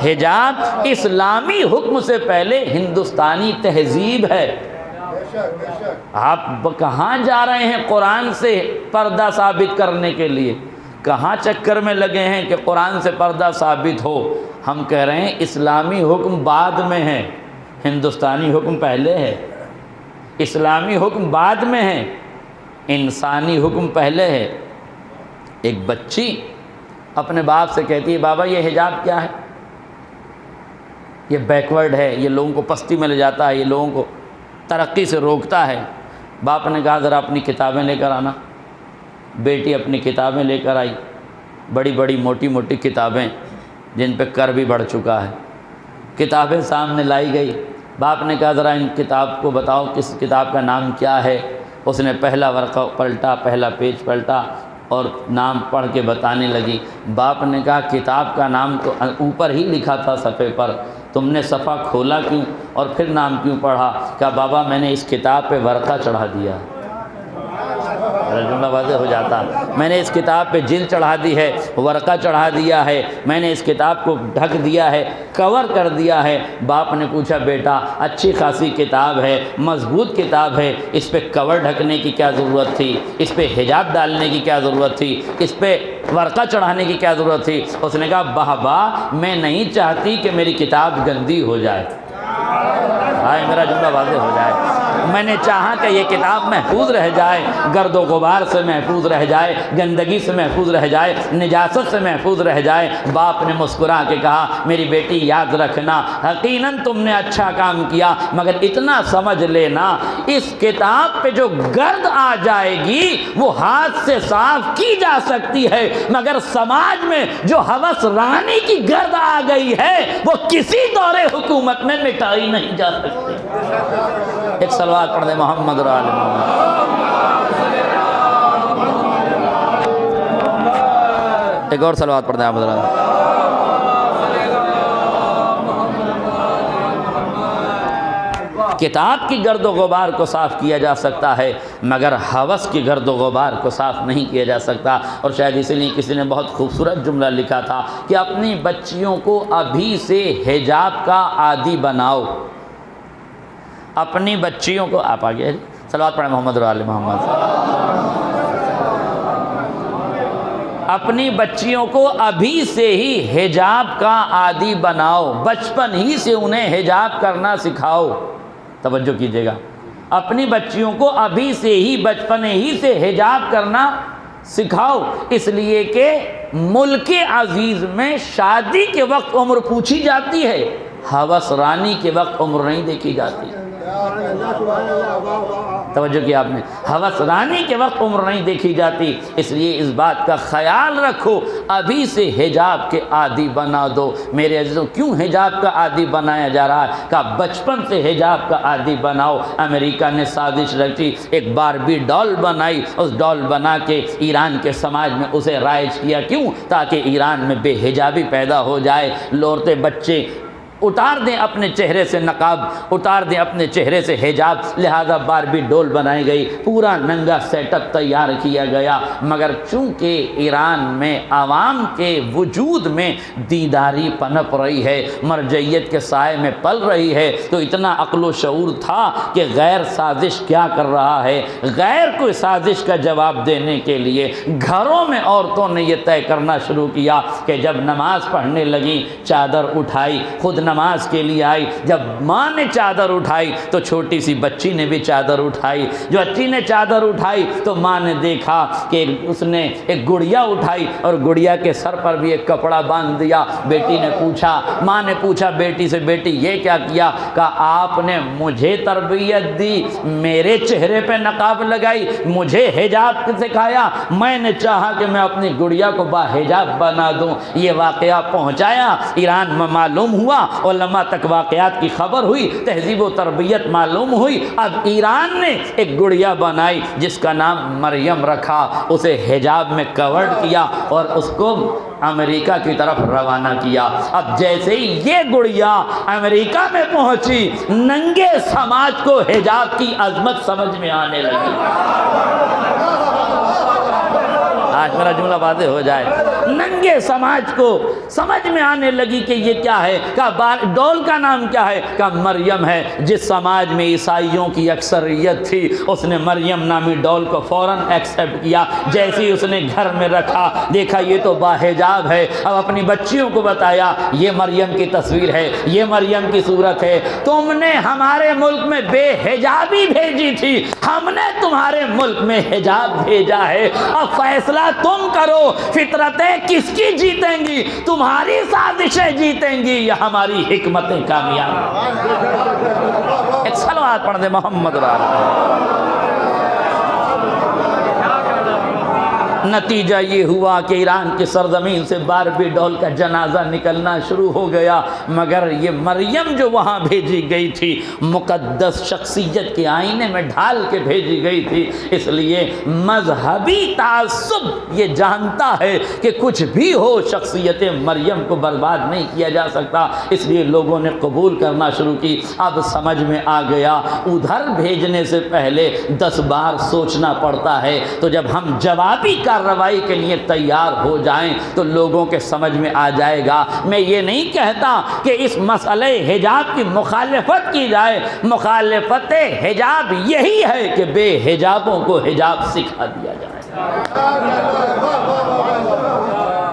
حجاب اسلامی حکم سے پہلے ہندوستانی تہذیب ہے۔ آپ کہاں جا رہے ہیں قرآن سے پردہ ثابت کرنے کے لیے؟ کہاں چکر میں لگے ہیں کہ قرآن سے پردہ ثابت ہو؟ ہم کہہ رہے ہیں اسلامی حکم بعد میں ہے، ہندوستانی حکم پہلے ہے۔ اسلامی حکم بعد میں ہے، انسانی حکم پہلے ہے۔ ایک بچی اپنے باپ سے کہتی ہے بابا یہ حجاب کیا ہے؟ یہ بیکورڈ ہے، یہ لوگوں کو پستی میں لے جاتا ہے، یہ لوگوں کو ترقی سے روکتا ہے۔ باپ نے کہا ذرا اپنی کتابیں لے کر آنا۔ بیٹی اپنی کتابیں لے کر آئی، بڑی بڑی موٹی موٹی کتابیں جن پہ کر بھی بڑھ چکا ہے۔ کتابیں سامنے لائی گئی، باپ نے کہا ذرا ان کتاب کو بتاؤ کس کتاب کا نام کیا ہے۔ اس نے پہلا ورقہ پلٹا، پہلا پیج پلٹا اور نام پڑھ کے بتانے لگی۔ باپ نے کہا کتاب کا نام تو اوپر ہی لکھا تھا صفحے پر، تم نے صفحہ کھولا کیوں اور پھر نام کیوں پڑھا؟ کہا بابا میں نے اس کتاب پہ ورقہ چڑھا دیا۔ جملہ واضح ہو جاتا، میں نے اس کتاب پہ جلد چڑھا دی ہے، ورقہ چڑھا دیا ہے، میں نے اس کتاب کو ڈھک دیا ہے، کور کر دیا ہے۔ باپ نے پوچھا بیٹا اچھی خاصی کتاب ہے، مضبوط کتاب ہے، اس پہ کور ڈھکنے کی کیا ضرورت تھی؟ اس پہ حجاب ڈالنے کی کیا ضرورت تھی؟ اس پہ ورقہ چڑھانے کی کیا ضرورت تھی؟ اس نے کہا بابا میں نہیں چاہتی کہ میری کتاب گندی ہو جائے۔ میرا جملہ واضح ہو جائے، میں نے چاہا کہ یہ کتاب محفوظ رہ جائے، گرد و غبار سے محفوظ رہ جائے، گندگی سے محفوظ رہ جائے، نجاست سے محفوظ رہ جائے۔ باپ نے مسکرا کے کہا میری بیٹی یاد رکھنا یقیناً تم نے اچھا کام کیا، مگر اتنا سمجھ لینا اس کتاب پہ جو گرد آ جائے گی وہ ہاتھ سے صاف کی جا سکتی ہے، مگر سماج میں جو ہوس رانی کی گرد آ گئی ہے وہ کسی دور حکومت میں مٹائی نہیں جا سکتی۔ ایک صلوات پڑھ دیں محمد اور آل محمد۔ ایک اور صلوات پڑھ دیں آپ حضرات۔ کتاب کی گرد و غبار کو صاف کیا جا سکتا ہے مگر ہوس کی گرد و غبار کو صاف نہیں کیا جا سکتا۔ اور شاید اسی لیے کسی نے بہت خوبصورت جملہ لکھا تھا کہ اپنی بچیوں کو ابھی سے حجاب کا عادی بناؤ۔ اپنی بچیوں کو، آپ آگے صلوات پڑھیں محمد اور آل محمد۔ اپنی بچیوں کو ابھی سے ہی حجاب کا عادی بناؤ، بچپن ہی سے انہیں حجاب کرنا سکھاؤ۔ توجہ کیجیے گا، اپنی بچیوں کو ابھی سے ہی بچپن ہی سے حجاب کرنا سکھاؤ، اس لیے کہ ملک عزیز میں شادی کے وقت عمر پوچھی جاتی ہے، ہوس رانی کے وقت عمر نہیں دیکھی جاتی۔ توجہ کیا آپ نے؟ ہوس رانی کے وقت عمر نہیں دیکھی جاتی، اس لیے اس بات کا خیال رکھو ابھی سے حجاب کے عادی بنا دو۔ میرے عزیزوں کیوں حجاب کا عادی بنایا جا رہا ہے؟ کہ بچپن سے حجاب کا عادی بناؤ۔ امریکہ نے سازش رچی، ایک باربی ڈال بنائی، اس ڈال بنا کے ایران کے سماج میں اسے رائج کیا، کیوں؟ تاکہ ایران میں بے حجابی پیدا ہو جائے، لوڑتے بچے اتار دیں اپنے چہرے سے نقاب، اتار دیں اپنے چہرے سے حجاب، لہذا باربی ڈول بنائی گئی، پورا ننگا سیٹ اپ تیار کیا گیا۔ مگر چونکہ ایران میں عوام کے وجود میں دینداری پنپ رہی ہے، مرجعیت کے سائے میں پل رہی ہے، تو اتنا عقل و شعور تھا کہ غیر سازش کیا کر رہا ہے، غیر کوئی سازش کا جواب دینے کے لیے گھروں میں عورتوں نے یہ طے کرنا شروع کیا کہ جب نماز پڑھنے لگیں چادر اٹھائی، خود نماز کے لیے آئی، جب ماں نے چادر اٹھائی تو چھوٹی سی بچی نے بھی چادر اٹھائی، جو بچی نے چادر اٹھائی تو ماں نے دیکھا کہ اس نے ایک گڑیا اٹھائی اور گڑیا کے سر پر بھی ایک کپڑا باندھ دیا۔ بیٹی نے پوچھا، ماں نے پوچھا بیٹی سے، بیٹی یہ کیا کیا؟ کہا آپ نے مجھے تربیت دی، میرے چہرے پہ نقاب لگائی، مجھے حجاب سکھایا، میں نے چاہا کہ میں اپنی گڑیا کو باحجاب بنا دوں۔ یہ واقعہ پہنچایا ایران میں، معلوم ہوا، علماء تک واقعات کی خبر ہوئی، تہذیب و تربیت معلوم ہوئی۔ اب ایران نے ایک گڑیا بنائی جس کا نام مریم رکھا، اسے حجاب میں کورڈ کیا اور اس کو امریکہ کی طرف روانہ کیا۔ اب جیسے ہی یہ گڑیا امریکہ میں پہنچی، ننگے سماج کو حجاب کی عظمت سمجھ میں آنے لگی۔ آج میرا جملہ واضح ہو جائے، ننگے سماج کو سمجھ میں آنے لگی کہ یہ کیا ہے۔ کہا ڈول کا نام کیا ہے؟ کہا مریم ہے۔ جس سماج میں عیسائیوں کی اکثریت تھی اس نے مریم نامی ڈول کو فوراً ایکسیپٹ کیا۔ جیسے ہی اس نے گھر میں رکھا، دیکھا یہ تو باحجاب ہے، اب اپنی بچیوں کو بتایا یہ مریم کی تصویر ہے، یہ مریم کی صورت ہے، تم نے ہمارے ملک میں بے حجابی بھیجی تھی، ہم نے تمہارے ملک میں حجاب بھیجا ہے، اب فیصلہ تم کرو، فطرتیں کس کی جیتیں گی؟ تمہاری سازشیں جیتیں گی یا ہماری حکمتیں کامیاب؟ ایک صلوات پڑھ دے محمد رسول۔ نتیجہ یہ ہوا کہ ایران کی سرزمین سے باربی ڈول کا جنازہ نکلنا شروع ہو گیا، مگر یہ مریم جو وہاں بھیجی گئی تھی مقدس شخصیت کے آئینے میں ڈھال کے بھیجی گئی تھی، اس لیے مذہبی تعصب یہ جانتا ہے کہ کچھ بھی ہو شخصیت مریم کو برباد نہیں کیا جا سکتا، اس لیے لوگوں نے قبول کرنا شروع کی۔ اب سمجھ میں آ گیا ادھر بھیجنے سے پہلے 10 بار سوچنا پڑتا ہے، تو جب ہم جوابی کارروائی کے لیے تیار ہو جائیں تو لوگوں کے سمجھ میں آ جائے گا۔ میں یہ نہیں کہتا کہ اس مسئلہ حجاب کی مخالفت کی جائے، مخالفت حجاب یہی ہے کہ بے حجابوں کو حجاب سکھا دیا جائے۔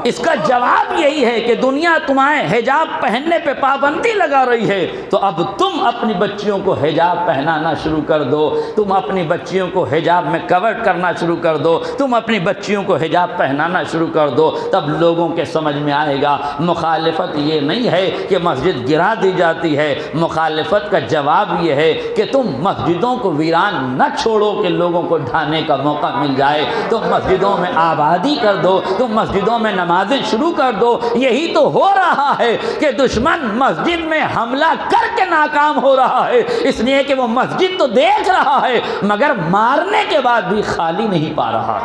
اس کا جواب یہی ہے کہ دنیا تمہیں حجاب پہننے پہ پابندی لگا رہی ہے، تو اب تم اپنی بچیوں کو حجاب پہنانا شروع کر دو، تم اپنی بچیوں کو حجاب میں کور کرنا شروع کر دو، تم اپنی بچیوں کو حجاب پہنانا شروع کر دو، تب لوگوں کے سمجھ میں آئے گا۔ مخالفت یہ نہیں ہے کہ مسجد گرا دی جاتی ہے، مخالفت کا جواب یہ ہے کہ تم مسجدوں کو ویران نہ چھوڑو کہ لوگوں کو ڈھانے کا موقع مل جائے، تم مسجدوں میں آبادی کر دو، تم مسجدوں میں نمازیں شروع کر دو۔ یہی تو ہو رہا ہے کہ دشمن مسجد میں حملہ کر کے ناکام ہو رہا ہے، اس لیے کہ وہ مسجد تو دیکھ رہا ہے مگر مارنے کے بعد بھی خالی نہیں پا رہا۔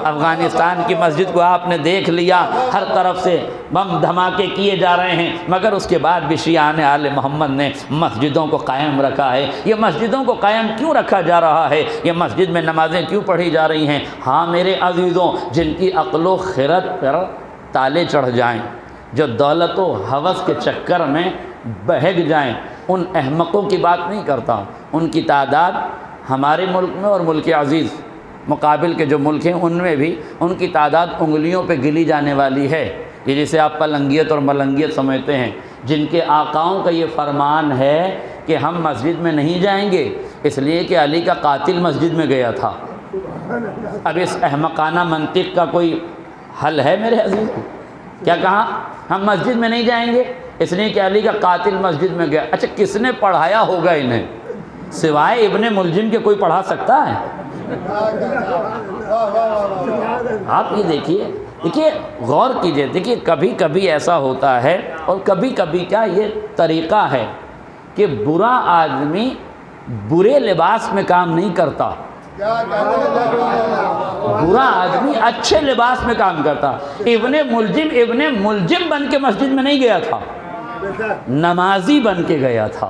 افغانستان کی مسجد کو آپ نے دیکھ لیا، ہر طرف سے بم دھماکے کیے جا رہے ہیں، مگر اس کے بعد بھی شیعان آل محمد نے مسجدوں کو قائم رکھا ہے۔ یہ مسجدوں کو قائم کیوں رکھا جا رہا ہے؟ یہ مسجد میں نمازیں کیوں پڑھی جا رہی ہیں؟ ہاں میرے عزیزوں، جن کی عقل و خرد پر تالے چڑھ جائیں، جو دولت و ہوس کے چکر میں بہگ جائیں، ان احمقوں کی بات نہیں کرتا ہوں، ان کی تعداد ہمارے ملک میں اور ملک عزیز مقابل کے جو ملک ہیں ان میں بھی ان کی تعداد انگلیوں پہ گلی جانے والی ہے۔ یہ جسے آپ پلنگیت اور ملنگیت سمجھتے ہیں، جن کے آقاؤں کا یہ فرمان ہے کہ ہم مسجد میں نہیں جائیں گے اس لیے کہ علی کا قاتل مسجد میں گیا تھا۔ اب اس احمقانہ منطق کا کوئی حل ہے میرے عزیز؟ کیا کہا؟ ہم مسجد میں نہیں جائیں گے اس لیے کہ علی کا قاتل مسجد میں گیا۔ اچھا کس نے پڑھایا ہوگا انہیں سوائے ابن ملجم کے کوئی پڑھا سکتا ہے؟ آپ یہ دیکھیے غور کیجئے، دیکھیے کبھی کبھی ایسا ہوتا ہے، اور کبھی کبھی کیا یہ طریقہ ہے کہ برا آدمی برے لباس میں کام نہیں کرتا، برا آدمی اچھے لباس میں کام کرتا۔ ابن ملجم بن کے مسجد میں نہیں گیا تھا، نمازی بن کے گیا تھا۔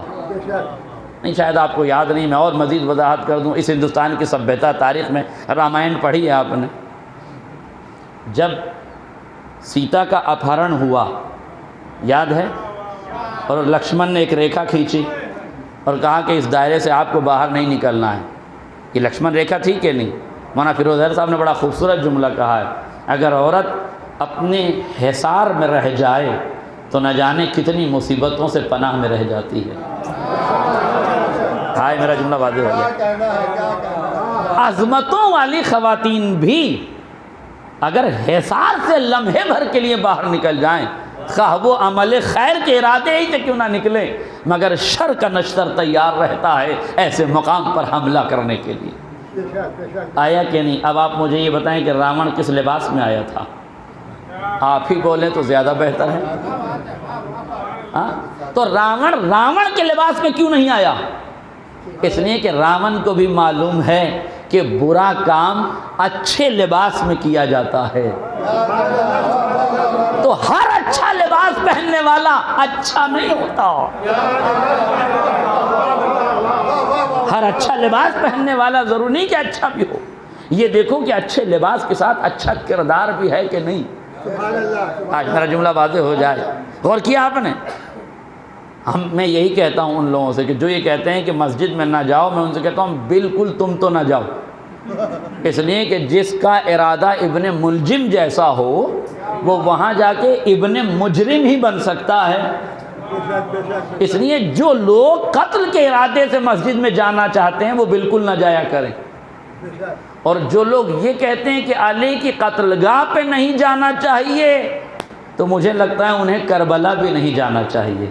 نہیں، شاید آپ کو یاد نہیں، میں اور مزید وضاحت کر دوں۔ اس ہندوستان کی سبھیتا تاریخ میں رامائن پڑھی ہے آپ نے، جب سیتا کا اپہرن ہوا یاد ہے، اور لکشمن نے ایک ریکھا کھینچی اور کہا کہ اس دائرے سے آپ کو باہر نہیں نکلنا ہے، یہ لکشمن ریکھا تھی کہ نہیں؟ مولانا فیروز احمد صاحب نے بڑا خوبصورت جملہ کہا ہے، اگر عورت اپنے حصار میں رہ جائے تو نہ جانے کتنی مصیبتوں سے پناہ میں رہ جاتی ہے۔ ہائے میرا جملہ واضح ہو گیا۔ عظمتوں والی خواتین بھی اگر حصار سے لمحے بھر کے لیے باہر نکل جائیں، خواہ وہ عمل خیر کے ارادے ہی سے کیوں نہ نکلے، مگر شر کا نشتر تیار رہتا ہے ایسے مقام پر حملہ کرنے کے لیے۔ آیا کہ نہیں؟ اب آپ مجھے یہ بتائیں کہ راون کس لباس میں آیا تھا؟ آپ ہی بولیں تو زیادہ بہتر ہے۔ تو راون کے لباس میں کیوں نہیں آیا؟ اس لیے کہ راون کو بھی معلوم ہے کہ برا کام اچھے لباس میں کیا جاتا ہے، تو ہر اچھا لباس پہننے والا اچھا نہیں ہوتا۔ ہر اچھا لباس پہننے والا ضروری نہیں کہ اچھا بھی ہو، یہ دیکھو کہ اچھے لباس کے ساتھ اچھا کردار بھی ہے کہ نہیں۔ آج میرا جملہ واضح ہو جائے، غور کیا آپ نے؟ میں یہی کہتا ہوں ان لوگوں سے کہ جو یہ کہتے ہیں کہ مسجد میں نہ جاؤ، میں ان سے کہتا ہوں بالکل تم تو نہ جاؤ، اس لیے کہ جس کا ارادہ ابن ملجم جیسا ہو وہ وہاں جا کے ابن مجرم ہی بن سکتا ہے۔ اس لیے جو لوگ قتل کے ارادے سے مسجد میں جانا چاہتے ہیں وہ بالکل نہ جایا کریں، اور جو لوگ یہ کہتے ہیں کہ علی کی قتل گاہ پہ نہیں جانا چاہیے تو مجھے لگتا ہے انہیں کربلا بھی نہیں جانا چاہیے۔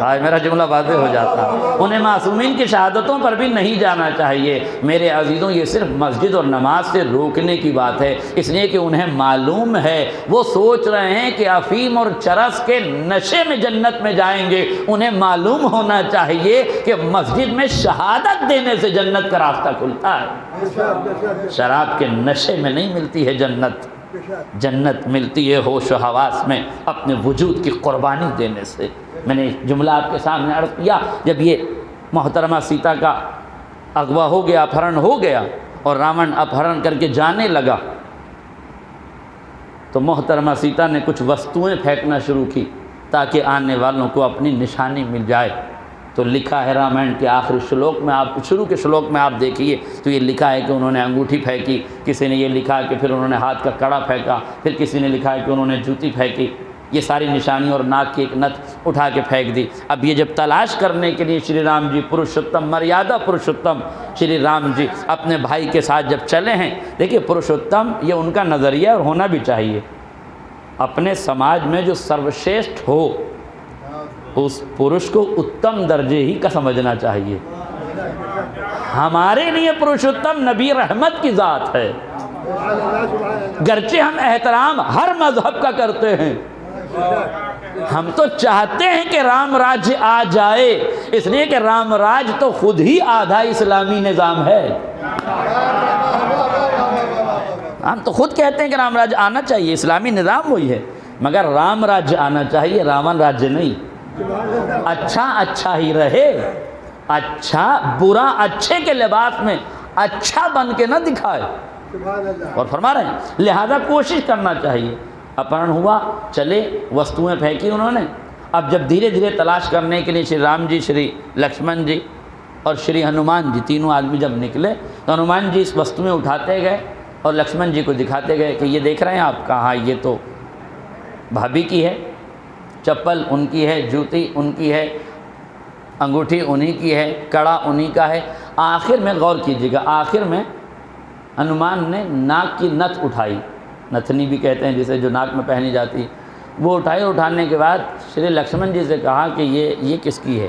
آج میرا جملہ واضح ہو جاتا، انہیں معصومین کی شہادتوں پر بھی نہیں جانا چاہیے۔ میرے عزیزوں، یہ صرف مسجد اور نماز سے روکنے کی بات ہے، اس لیے کہ انہیں معلوم ہے، وہ سوچ رہے ہیں کہ افیم اور چرس کے نشے میں جنت میں جائیں گے۔ انہیں معلوم ہونا چاہیے کہ مسجد میں شہادت دینے سے جنت کا راستہ کھلتا ہے، شراب کے نشے میں نہیں ملتی ہے جنت، جنت ملتی ہے ہوش و حواس میں اپنے وجود کی قربانی دینے سے۔ میں نے جملہ آپ کے سامنے عرض کیا، جب یہ محترمہ سیتا کا اغوا ہو گیا، اپہرن ہو گیا، اور راون اپہرن کر کے جانے لگا، تو محترمہ سیتا نے کچھ وستویں پھینکنا شروع کی تاکہ آنے والوں کو اپنی نشانی مل جائے۔ تو لکھا ہے رامائن کے آخری شلوک میں، آپ شروع کے شلوک میں آپ دیکھیے تو یہ لکھا ہے کہ انہوں نے انگوٹھی پھینکی، کسی نے یہ لکھا ہے کہ پھر انہوں نے ہاتھ کا کڑا پھینکا، پھر کسی نے لکھا ہے کہ انہوں نے جوتی پھینکی، یہ ساری نشانی اور ناک کی ایک نتھ اٹھا کے پھینک دی۔ اب یہ جب تلاش کرنے کے لیے شری رام جی پروشوتم، مریادہ پروشوتم شری رام جی اپنے بھائی کے ساتھ جب چلے ہیں، دیکھیے پروشوتم یہ ان کا نظریہ اور ہونا بھی چاہیے، اپنے سماج میں جو سروشریشٹھ ہو اس پروش کو اتم درجے ہی کا سمجھنا چاہیے۔ ہمارے لیے پروشوتم نبی رحمت کی ذات ہے، گرچہ ہم احترام ہر مذہب کا کرتے ہیں، ہم تو چاہتے ہیں کہ رام راج آ جائے، اس لیے کہ رام راج تو خود ہی آدھا اسلامی نظام ہے۔ ہم تو خود کہتے ہیں کہ رام راج آنا چاہیے، اسلامی نظام وہی ہے، مگر رام راج آنا چاہیے، راون راج نہیں۔ اچھا اچھا ہی رہے، اچھا برا اچھے کے لباس میں اچھا بن کے نہ دکھائے، اور فرما رہے ہیں لہذا کوشش کرنا چاہیے۔ اپہرن ہوا، چلے، وستویں پھینکی انہوں نے۔ اب جب دھیرے دھیرے تلاش کرنے کے لیے شری رام جی، شری لکشمن جی اور شری ہنومان جی تینوں آدمی جب نکلے تو ہنومان جی اس وستویں اٹھاتے گئے اور لکشمن جی کو دکھاتے گئے کہ یہ دیکھ رہے ہیں آپ، کہاں یہ تو بھابھی کی ہے، چپل ان کی ہے، جوتی ان کی ہے، انگوٹھی انہی کی ہے، کڑا انہی کا ہے۔ آخر میں غور کیجیے گا، آخر میں ہنومان نے ناک کی نتھ اٹھائی، نتھنی بھی کہتے ہیں جسے جو ناک میں پہنی جاتی، وہ اٹھائی۔ اٹھانے کے بعد شری لکشمن جی سے کہا کہ یہ کس کی ہے؟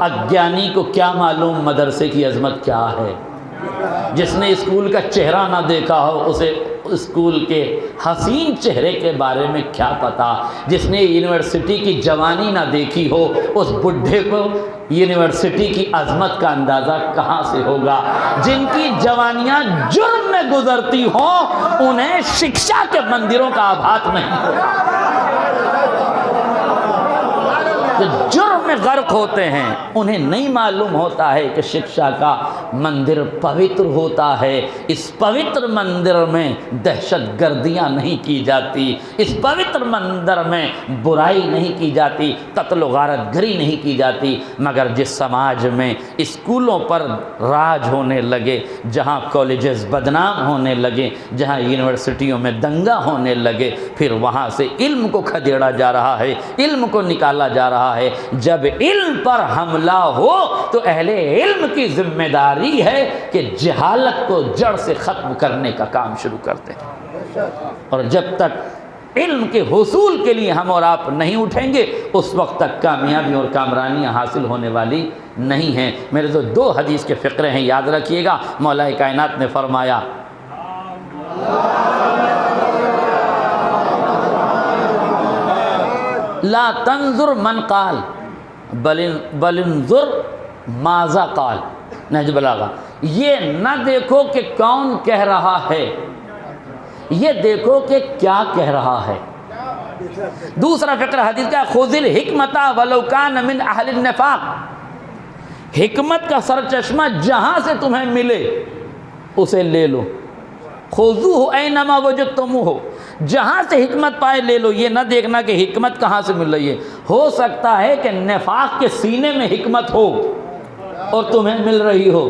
اگیانی کو کیا معلوم مدرسے کی عظمت کیا ہے؟ جس نے اسکول کا چہرہ نہ دیکھا ہو اسے اسکول کے حسین چہرے کے بارے میں کیا پتا؟ جس نے یونیورسٹی کی جوانی نہ دیکھی ہو اس بڈھے کو یونیورسٹی کی عظمت کا اندازہ کہاں سے ہوگا؟ جن کی جوانیاں جرم میں گزرتی ہوں انہیں شکشا کے مندروں کا آبھات نہیں ہوگا۔ جو جرم میں غرق ہوتے ہیں انہیں نہیں معلوم ہوتا ہے کہ شکشا کا مندر پوتر ہوتا ہے۔ اس پوتر مندر میں دہشت گردیاں نہیں کی جاتی، اس پوتر مندر میں برائی نہیں کی جاتی، قتل و غارت گری نہیں کی جاتی۔ مگر جس سماج میں اسکولوں پر راج ہونے لگے، جہاں کالجز بدنام ہونے لگے، جہاں یونیورسٹیوں میں دنگا ہونے لگے، پھر وہاں سے علم کو کھدیڑا جا رہا ہے، علم کو نکالا جا رہا ہے۔ جب علم پر حملہ ہو تو اہل علم کی ذمہ داری ہے کہ جہالت کو جڑ سے ختم کرنے کا کام شروع کرتے ہیں، اور جب تک علم کے حصول کے لیے ہم اور آپ نہیں اٹھیں گے اس وقت تک کامیابی اور کامرانیاں حاصل ہونے والی نہیں ہیں۔ میرے تو 2 حدیث کے فقرے ہیں، یاد رکھیے گا۔ مولا کائنات نے فرمایا لا تنظر من قال بل انظر ماذا قال، نہج بلاغہ۔ یہ نہ دیکھو کہ کون کہہ رہا ہے، یہ دیکھو کہ کیا کہہ رہا ہے۔ دوسرا فقرہ حدیث کا خذ الحکمت ولو کان من اہل النفاق، حکمت کا سرچشمہ جہاں سے تمہیں ملے اسے لے لو۔ خذوہ اینما وجدتموہ، جہاں سے حکمت پائے لے لو۔ یہ نہ دیکھنا کہ حکمت کہاں سے مل رہی ہے، ہو سکتا ہے کہ نفاق کے سینے میں حکمت ہو اور تمہیں مل رہی ہو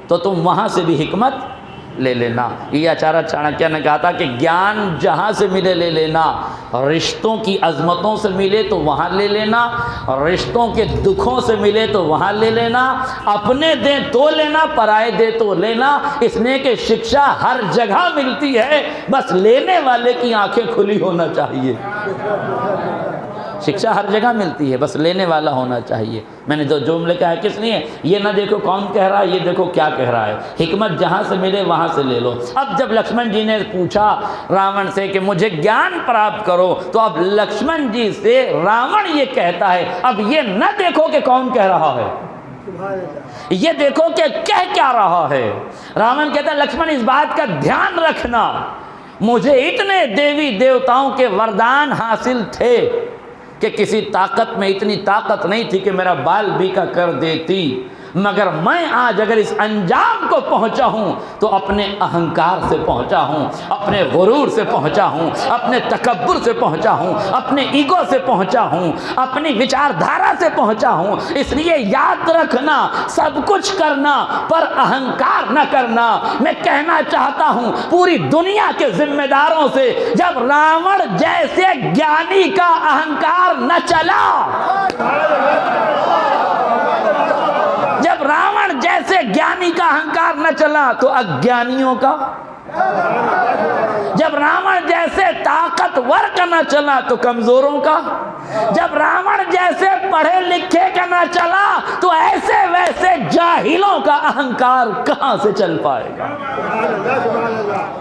تو تم وہاں سے بھی حکمت لے لینا۔ یہ آچاریہ چانکیہ نے کہا تھا کہ گیان جہاں سے ملے لے لینا، رشتوں کی عظمتوں سے ملے تو وہاں لے لینا، رشتوں کے دکھوں سے ملے تو وہاں لے لینا، اپنے دیں تو لینا، پرائے دے تو لینا۔ اس لیے کہ شکشا ہر جگہ ملتی ہے، بس لینے والے کی آنکھیں کھلی ہونا چاہیے۔ شکشا ہر جگہ ملتی ہے، بس لینے والا ہونا چاہیے۔ میں نے جو جملے کہا ہے کس لیے؟ یہ نہ دیکھو کون کہہ رہا ہے، یہ دیکھو کیا کہہ رہا ہے۔ حکمت جہاں سے ملے وہاں سے لے لو۔ اب جب لکشمن جی نے پوچھا راون سے کہ مجھے گیان پراپت کرو، تو اب لکشمن جی سے راون یہ کہتا ہے اب یہ نہ دیکھو کہ کون کہہ رہا ہے، یہ دیکھو کہ کہہ کیا رہا ہے۔ راون کہتا ہے لکشمن اس بات کا دھیان رکھنا، مجھے اتنے دیوی دیوتاؤں کے وردان حاصل تھے کہ کسی طاقت میں اتنی طاقت نہیں تھی کہ میرا بال بیکا کر دیتی، مگر میں آج اگر اس انجام کو پہنچا ہوں تو اپنے اہنکار سے پہنچا ہوں، اپنے غرور سے پہنچا ہوں، اپنے تکبر سے پہنچا ہوں، اپنے ایگو سے پہنچا ہوں، اپنی وچاردھارا سے پہنچا ہوں۔ اس لیے یاد رکھنا سب کچھ کرنا پر اہنکار نہ کرنا۔ میں کہنا چاہتا ہوں پوری دنیا کے ذمہ داروں سے، جب راون جیسے گیانی کا اہنکار نہ چلا، جب راون جیسے گیانی کا اہنکار نہ چلا تو اگیانیوں کا، جب راون جیسے طاقتور کا نہ چلا تو کمزوروں کا، جب راون جیسے پڑھے لکھے کا نہ چلا تو ایسے ویسے جاہلوں کا اہنکار کہاں سے چل پائے گا۔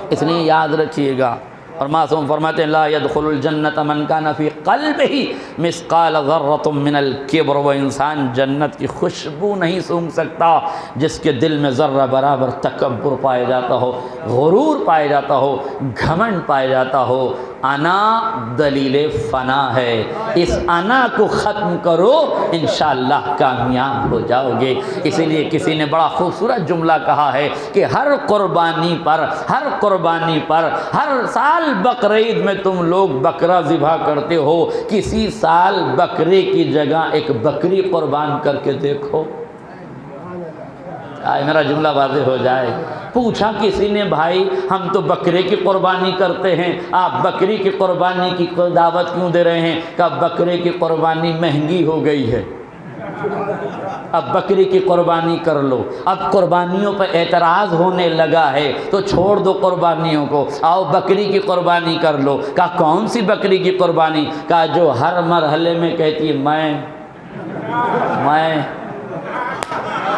اس لیے یاد رکھیے گا۔ اور معصوم فرماتے ہیں لا يدخل الجنت من کان فی قلبہ مثقال ذرۃ من الکبر، وہ انسان جنت کی خوشبو نہیں سونگھ سکتا جس کے دل میں ذرہ برابر تکبر پایا جاتا ہو، غرور پایا جاتا ہو، گھمنڈ پایا جاتا ہو۔ انا دلیل فنا ہے، اس انا کو ختم کرو انشاءاللہ کامیاب ہو جاؤ گے۔ اسی لیے کسی نے بڑا خوبصورت جملہ کہا ہے کہ ہر قربانی پر ہر سال بقرعید میں تم لوگ بکرا ذبح کرتے ہو، کسی سال بکرے کی جگہ ایک بکری قربان کر کے دیکھو۔ آئے میرا جملہ واضح ہو جائے۔ پوچھا کسی نے بھائی ہم تو بکرے کی قربانی کرتے ہیں، آپ بکری کی قربانی کی دعوت کیوں دے رہے ہیں؟ کہ بکرے کی قربانی مہنگی ہو گئی ہے، اب بکری کی قربانی کر لو۔ اب قربانیوں پر اعتراض ہونے لگا ہے تو چھوڑ دو قربانیوں کو، آؤ بکری کی قربانی کر لو۔ کہا کون سی بکری کی قربانی؟ کہا جو ہر مرحلے میں کہتی ہے میں میں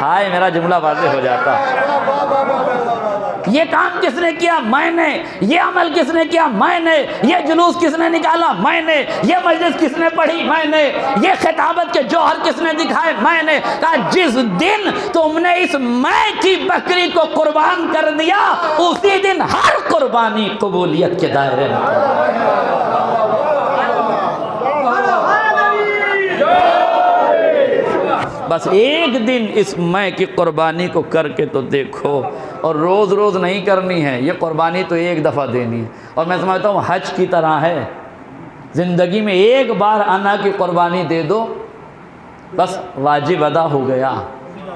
ہائے میرا جملہ واضح ہو جاتا. یہ کام کس نے کیا؟ میں نے. یہ عمل کس نے کیا؟ میں نے. یہ جلوس کس نے نکالا؟ میں نے. یہ مجلس کس نے پڑھی؟ میں نے. یہ خطابت کے جوہر کس نے دکھائے؟ میں نے. کہا جس دن تم نے اس میں کی بکری کو قربان کر دیا اسی دن ہر قربانی قبولیت کے دائرے میں. بس ایک دن اس میں کی قربانی کو کر کے تو دیکھو. اور روز روز نہیں کرنی ہے یہ قربانی، تو ایک دفعہ دینی ہے. اور میں سمجھتا ہوں حج کی طرح ہے، زندگی میں ایک بار انا کی قربانی دے دو بس واجب ادا ہو گیا.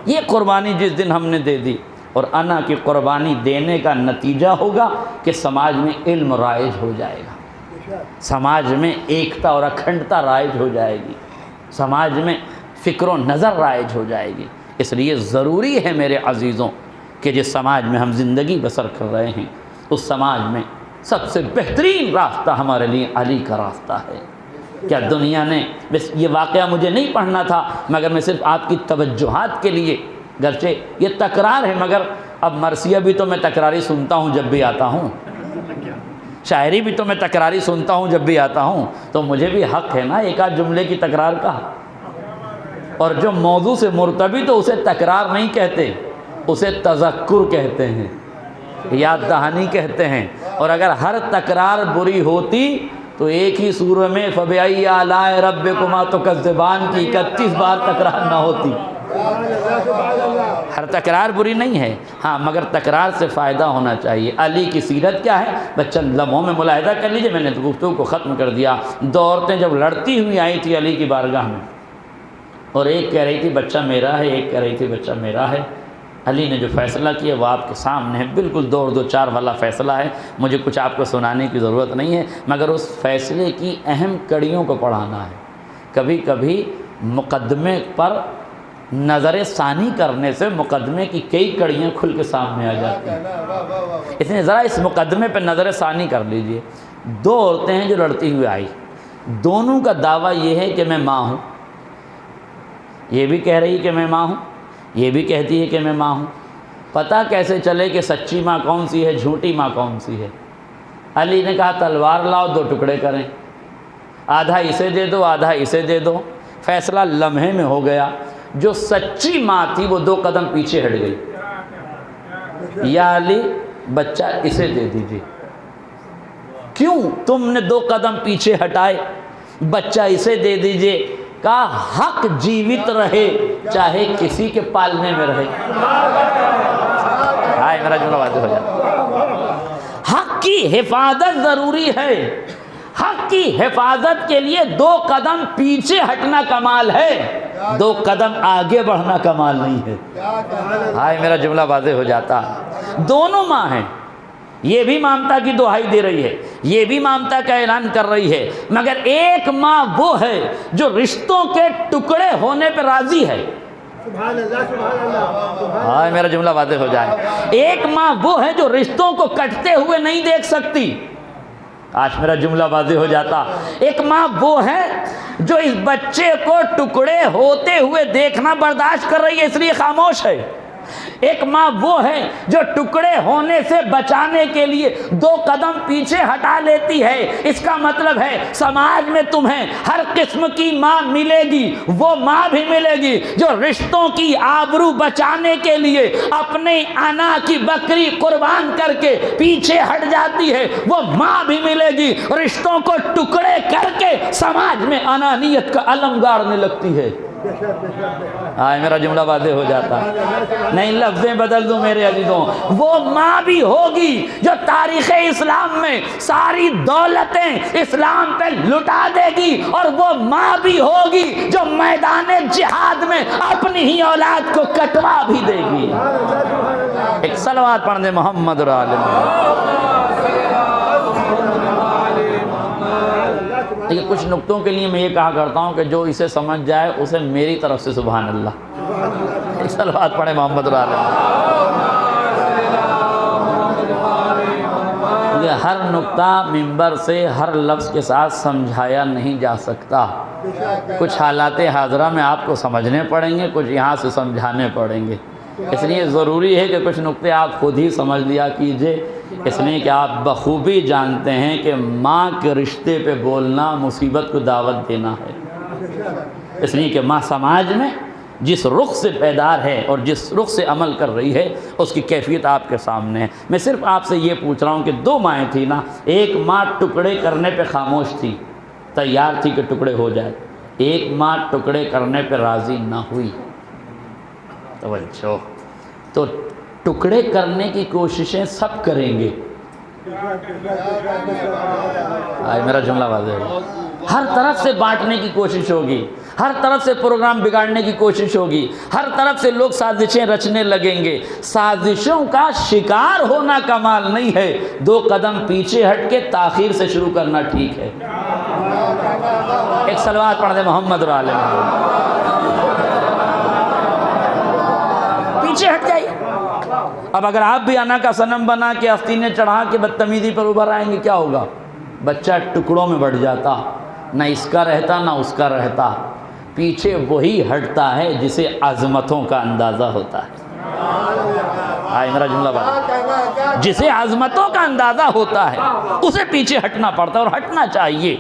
یہ قربانی جس دن ہم نے دے دی، اور انا کی قربانی دینے کا نتیجہ ہوگا کہ سماج میں علم رائج ہو جائے گا، سماج میں ایکتا اور اکھنڈتا رائج ہو جائے گی، سماج میں فکر و نظر رائج ہو جائے گی. اس لیے ضروری ہے میرے عزیزوں کہ جس سماج میں ہم زندگی بسر کر رہے ہیں اس سماج میں سب سے بہترین راستہ ہمارے لیے علی کا راستہ ہے. کیا دنیا نے، بس یہ واقعہ مجھے نہیں پڑھنا تھا مگر میں صرف آپ کی توجہات کے لیے، گرچہ یہ تکرار ہے مگر اب مرثیہ بھی تو میں تکراری سنتا ہوں جب بھی آتا ہوں، شاعری بھی تو میں تکراری سنتا ہوں جب بھی آتا ہوں، تو مجھے بھی حق ہے نا ایک آدھ جملے کی تکرار کا. اور جو موضوع سے مرتبط تو اسے تکرار نہیں کہتے، اسے تذکر کہتے ہیں، یاد دہانی کہتے ہیں. اور اگر ہر تکرار بری ہوتی تو ایک ہی سورہ میں فَبِأَيِّ آلَاءِ رَبِّكُمَا تُكَذِّبَانِ کی 31 بار تکرار نہ ہوتی. ہر تکرار بری نہیں ہے، ہاں مگر تکرار سے فائدہ ہونا چاہیے. علی کی سیرت کیا ہے بس چند لمحوں میں ملاحظہ کر لیجئے. میں نے گفتگو کو ختم کر دیا. 2 عورتیں جب لڑتی ہوئی آئی تھی علی کی بارگاہ میں، اور ایک کہہ رہی تھی بچہ میرا ہے، ایک کہہ رہی تھی بچہ میرا ہے. علی نے جو فیصلہ کیا وہ آپ کے سامنے ہے، بالکل 2 اور 2 4 والا فیصلہ ہے. مجھے کچھ آپ کو سنانے کی ضرورت نہیں ہے مگر اس فیصلے کی اہم کڑیوں کو پڑھانا ہے. کبھی کبھی مقدمے پر نظر ثانی کرنے سے مقدمے کی کئی کڑیاں کھل کے سامنے آ جاتی ہیں. اس لیے ذرا اس مقدمے پہ نظر ثانی کر لیجئے. 2 عورتیں ہیں جو لڑتی ہوئی آئی، دونوں کا دعویٰ یہ ہے کہ میں ماں ہوں. یہ بھی کہہ رہی کہ میں ماں ہوں، یہ بھی کہتی ہے کہ میں ماں ہوں. پتہ کیسے چلے کہ سچی ماں کون سی ہے، جھوٹی ماں کون سی ہے؟ علی نے کہا تلوار لاؤ 2 ٹکڑے کریں، آدھا اسے دے دو آدھا اسے دے دو. فیصلہ لمحے میں ہو گیا. جو سچی ماں تھی وہ 2 قدم پیچھے ہٹ گئی. یا علی بچہ اسے دے دیجیے. کیوں تم نے 2 قدم پیچھے ہٹائے؟ بچہ اسے دے دیجیے. کا حق جیوت رہے چاہے کسی کے پالنے میں رہے. ہائے میرا جملہ واضح ہو جاتا. حق کی حفاظت ضروری ہے. حق کی حفاظت کے لیے 2 قدم پیچھے ہٹنا کمال ہے، 2 قدم آگے بڑھنا کمال نہیں ہے. ہائے میرا جملہ واضح ہو جاتا. دونوں ماں ہیں، یہ بھی ممتا کی دہائی دے رہی ہے، یہ بھی ممتا کا اعلان کر رہی ہے، مگر ایک ماں وہ ہے جو رشتوں کے ٹکڑے ہونے پہ راضی ہے. سبحان اللہ سبحان اللہ. ہاں میرا جملہ واضح ہو جائے. ایک ماں وہ ہے جو رشتوں کو کٹتے ہوئے نہیں دیکھ سکتی. آج میرا جملہ واضح ہو جاتا. ایک ماں وہ ہے جو اس بچے کو ٹکڑے ہوتے ہوئے دیکھنا برداشت کر رہی ہے اس لیے خاموش ہے. ایک ماں وہ ہے جو ٹکڑے ہونے سے بچانے کے لیے 2 قدم پیچھے ہٹا لیتی ہے. اس کا مطلب ہے سماج میں تمہیں ہر قسم کی ماں ملے گی، وہ ماں بھی ملے گی جو رشتوں کی آبرو بچانے کے لیے اپنے انا کی بکری قربان کر کے پیچھے ہٹ جاتی ہے. وہ ماں بھی ملے گی رشتوں کو ٹکڑے کر کے سماج میں انانیت کا علم گاڑنے لگتی ہے. ہاں میرا جملہ واضح ہو جاتا. نہیں لفظیں بدل دوں میرے عزیزوں. وہ ماں بھی ہوگی جو تاریخ اسلام میں ساری دولتیں اسلام پہ لٹا دے گی، اور وہ ماں بھی ہوگی جو میدان جہاد میں اپنی ہی اولاد کو کٹوا بھی دے گی. ایک صلوات پڑھ دیں محمد اور آل محمد. لیکن کچھ نقطوں کے لیے میں یہ کہا کرتا ہوں کہ جو اسے سمجھ جائے اسے میری طرف سے سبحان اللہ. ایک صلوات پڑھیں محمد اور آل محمد. کہ ہر نقطہ منبر سے ہر لفظ کے ساتھ سمجھایا نہیں جا سکتا، کچھ حالات حاضرہ میں آپ کو سمجھنے پڑیں گے، کچھ یہاں سے سمجھانے پڑیں گے، اس لیے ضروری ہے کہ کچھ نقطے آپ خود ہی سمجھ لیا کیجئے، اس لیے کہ آپ بخوبی جانتے ہیں کہ ماں کے رشتے پہ بولنا مصیبت کو دعوت دینا ہے، اس لیے کہ ماں سماج میں جس رخ سے پیدار ہے اور جس رخ سے عمل کر رہی ہے اس کی کیفیت آپ کے سامنے ہے۔ میں صرف آپ سے یہ پوچھ رہا ہوں کہ دو مائیں تھی نا، ایک ماں ٹکڑے کرنے پہ خاموش تھی، تیار تھی کہ ٹکڑے ہو جائے، ایک ماں ٹکڑے کرنے پہ راضی نہ ہوئی۔ توجہ، تو ٹکڑے کرنے کی کوششیں سب کریں گے، میرا جملہ واضح ہے، ہر طرف سے بانٹنے کی کوشش ہوگی، ہر طرف سے پروگرام بگاڑنے کی کوشش ہوگی، ہر طرف سے لوگ سازشیں رچنے لگیں گے۔ سازشوں کا شکار ہونا کمال نہیں ہے، 2 قدم پیچھے ہٹ کے تاخیر سے شروع کرنا ٹھیک ہے۔ ایک صلوات پڑھ دے محمد اور آل محمد، پیچھے ہٹ جائیے۔ اب اگر آپ بھی انا کا صنم بنا کے آستینیں چڑھا کے بدتمیزی پر ابھر آئیں گے، کیا ہوگا؟ بچہ ٹکڑوں میں بڑھ جاتا، نہ اس کا رہتا نہ اس کا رہتا، پیچھے وہی ہٹتا ہے جسے عظمتوں کا اندازہ ہوتا ہے۔ میرا جملہ بات، جسے عظمتوں کا اندازہ ہوتا ہے اسے پیچھے ہٹنا پڑتا ہے، اور ہٹنا چاہیے۔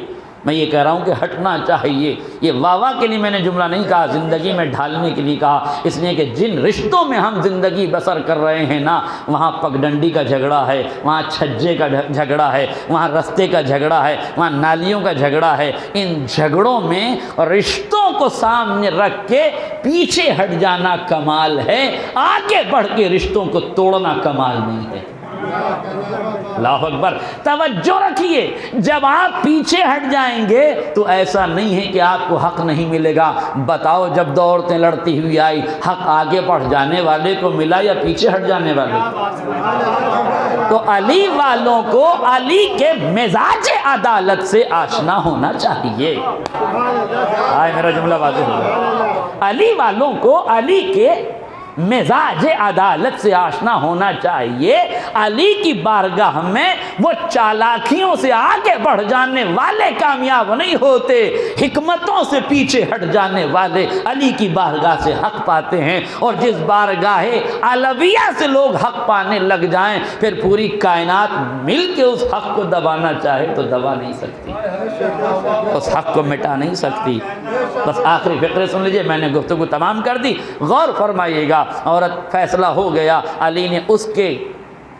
میں یہ کہہ رہا ہوں کہ ہٹنا چاہیے، یہ واہ کے لیے میں نے جملہ نہیں کہا، زندگی میں ڈھالنے کے لیے کہا، اس لیے کہ جن رشتوں میں ہم زندگی بسر کر رہے ہیں نا، وہاں پگڈنڈی کا جھگڑا ہے، وہاں چھجے کا جھگڑا ہے، وہاں رستے کا جھگڑا ہے، وہاں نالیوں کا جھگڑا ہے۔ ان جھگڑوں میں رشتوں کو سامنے رکھ کے پیچھے ہٹ جانا کمال ہے، آگے بڑھ کے رشتوں کو توڑنا کمال نہیں ہے۔ اللہ اکبر، توجہ رکھیے، جب آپ پیچھے ہٹ جائیں گے تو ایسا نہیں ہے کہ آپ کو حق نہیں ملے گا۔ بتاؤ، جب 2 عورتیں لڑتی ہوئی آئی، حق آگے بڑھ جانے والے کو ملا یا پیچھے ہٹ جانے والے؟ تو علی والوں کو علی کے مزاج عدالت سے آشنا ہونا چاہیے۔ میرا جملہ واضح ہوا، علی والوں کو علی کے مزاج عدالت سے آشنا ہونا چاہیے۔ علی کی بارگاہ میں وہ چالاکیوں سے آگے بڑھ جانے والے کامیاب نہیں ہوتے، حکمتوں سے پیچھے ہٹ جانے والے علی کی بارگاہ سے حق پاتے ہیں۔ اور جس بارگاہ علویہ سے لوگ حق پانے لگ جائیں، پھر پوری کائنات مل کے اس حق کو دبانا چاہے تو دبا نہیں سکتی، اس حق کو مٹا نہیں سکتی۔ بس آخری فقرے سن لیجئے، میں نے گفتگو تمام کر دی، غور فرمائیے گا۔ عورت فیصلہ ہو گیا، علی نے اس کے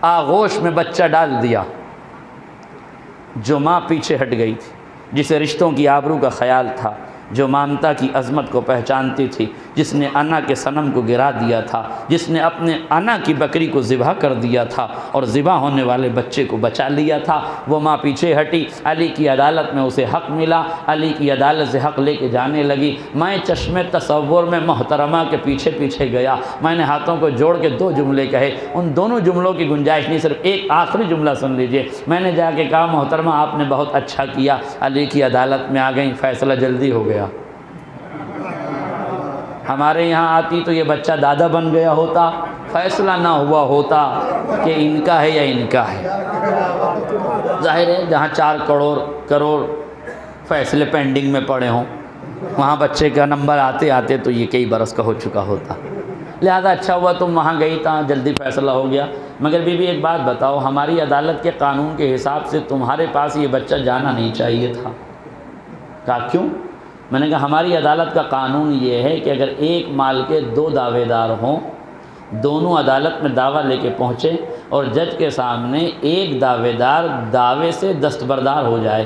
آغوش میں بچہ ڈال دیا۔ جو ماں پیچھے ہٹ گئی تھی، جسے رشتوں کی آبرو کا خیال تھا، جو ممتا کی عظمت کو پہچانتی تھی، جس نے انا کے صنم کو گرا دیا تھا، جس نے اپنے انا کی بکری کو ذبح کر دیا تھا اور ذبح ہونے والے بچے کو بچا لیا تھا، وہ ماں پیچھے ہٹی۔ علی کی عدالت میں اسے حق ملا، علی کی عدالت سے حق لے کے جانے لگی۔ میں چشم تصور میں محترمہ کے پیچھے پیچھے گیا، میں نے ہاتھوں کو جوڑ کے 2 جملے کہے، ان دونوں جملوں کی گنجائش نہیں، صرف ایک آخری جملہ سن لیجئے۔ میں نے جا کے کہا، محترمہ آپ نے بہت اچھا کیا، علی کی عدالت میں آ گئی، فیصلہ جلدی ہو گیا۔ ہمارے یہاں آتی تو یہ بچہ دادا بن گیا ہوتا، فیصلہ نہ ہوا ہوتا کہ ان کا ہے یا ان کا ہے۔ ظاہر ہے جہاں 4 کروڑ فیصلے پینڈنگ میں پڑے ہوں، وہاں بچے کا نمبر آتے آتے تو یہ کئی برس کا ہو چکا ہوتا، لہذا اچھا ہوا تم وہاں گئی تھا، جلدی فیصلہ ہو گیا۔ مگر بی بی ایک بات بتاؤ، ہماری عدالت کے قانون کے حساب سے تمہارے پاس یہ بچہ جانا نہیں چاہیے تھا۔ کہا کیوں؟ میں نے کہا ہماری عدالت کا قانون یہ ہے کہ اگر ایک مال کے 2 دعوے دار ہوں، دونوں عدالت میں دعویٰ لے کے پہنچے اور جج کے سامنے ایک دعوے دار دعوے سے دستبردار ہو جائے،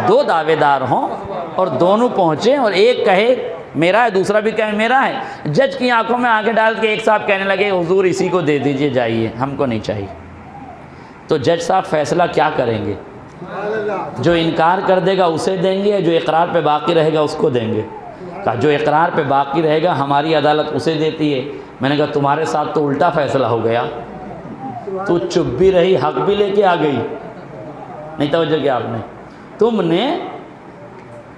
2 دعوے دار ہوں اور دونوں پہنچے اور ایک کہے میرا ہے، دوسرا بھی کہے میرا ہے، جج کی آنکھوں میں آنکھیں ڈال کے ایک صاحب کہنے لگے حضور اسی کو دے دیجئے، جائیے، ہم کو نہیں چاہیے، تو جج صاحب فیصلہ کیا کریں گے؟ جو انکار کر دے گا اسے دیں گے، جو اقرار پہ باقی رہے گا اس کو دیں گے؟ کہا جو اقرار پہ باقی رہے گا ہماری عدالت اسے دیتی ہے۔ میں نے کہا تمہارے ساتھ تو الٹا فیصلہ ہو گیا، تو چپ بھی رہی، حق بھی لے کے آ گئی، نہیں توجہ کیا آپ نے؟ تم نے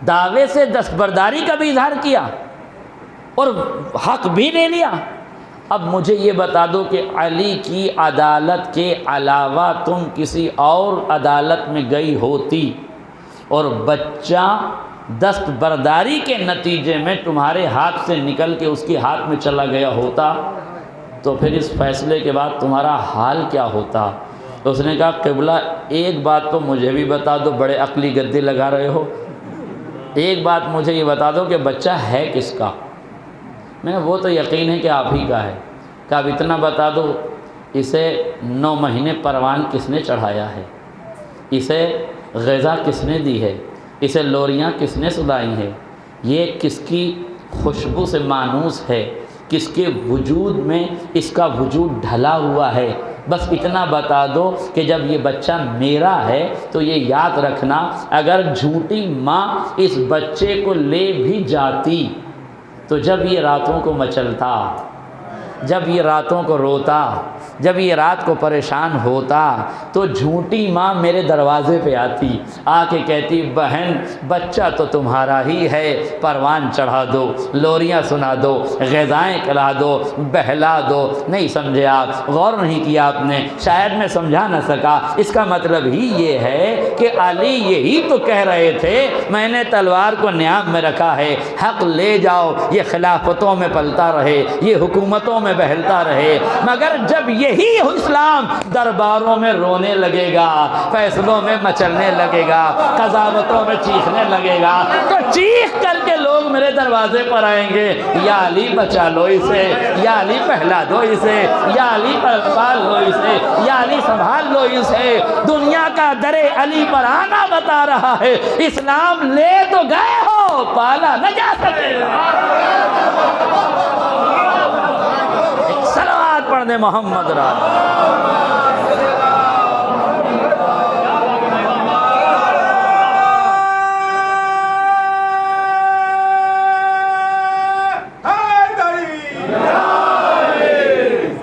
دعوے سے دستبرداری کا بھی اظہار کیا اور حق بھی لے لیا، اب مجھے یہ بتا دو کہ علی کی عدالت کے علاوہ تم کسی اور عدالت میں گئی ہوتی اور بچہ دستبرداری کے نتیجے میں تمہارے ہاتھ سے نکل کے اس کے ہاتھ میں چلا گیا ہوتا تو پھر اس فیصلے کے بعد تمہارا حال کیا ہوتا؟ تو اس نے کہا قبلہ ایک بات تو مجھے بھی بتا دو، بڑے عقلی گدے لگا رہے ہو، ایک بات مجھے یہ بتا دو کہ بچہ ہے کس کا؟ میں نے وہ تو یقین ہے کہ آپ ہی کا ہے۔ کہ اب اتنا بتا دو اسے 9 مہینے پروان کس نے چڑھایا ہے، اسے غذا کس نے دی ہے، اسے لوریاں کس نے سلائی ہیں، یہ کس کی خوشبو سے مانوس ہے، کس کے وجود میں اس کا وجود ڈھلا ہوا ہے۔ بس اتنا بتا دو کہ جب یہ بچہ میرا ہے تو یہ یاد رکھنا اگر جھوٹی ماں اس بچے کو لے بھی جاتی تو جب یہ راتوں کو مچلتا، جب یہ راتوں کو روتا، جب یہ رات کو پریشان ہوتا تو جھوٹی ماں میرے دروازے پہ آتی، آ کے کہتی بہن بچہ تو تمہارا ہی ہے، پروان چڑھا دو، لوریاں سنا دو، غذائیں کھلا دو، بہلا دو۔ نہیں سمجھے آپ، غور نہیں کیا آپ نے، شاید میں سمجھا نہ سکا۔ اس کا مطلب ہی یہ ہے کہ علی یہی تو کہہ رہے تھے میں نے تلوار کو نیام میں رکھا ہے، حق لے جاؤ، یہ خلافتوں میں پلتا رہے، یہ حکومتوں میں بہلتا رہے، مگر جب یہی اسلام درباروں میں رونے لگے گا، فیصلوں میں مچلنے لگے گا، قضاوتوں میں چیخنے لگے گا تو چیخ کر کے لوگ میرے دروازے پر آئیں گے، یا علی بچا لو اسے، یا علی پہلا دو اسے، یا علی پال لو اسے، یا علی سنبھال لو اسے۔ دنیا کا در علی پر آنا بتا رہا ہے اسلام لے تو گئے ہو، پالا نہ جا سکے۔ صلوات پڑھ دے محمد را۔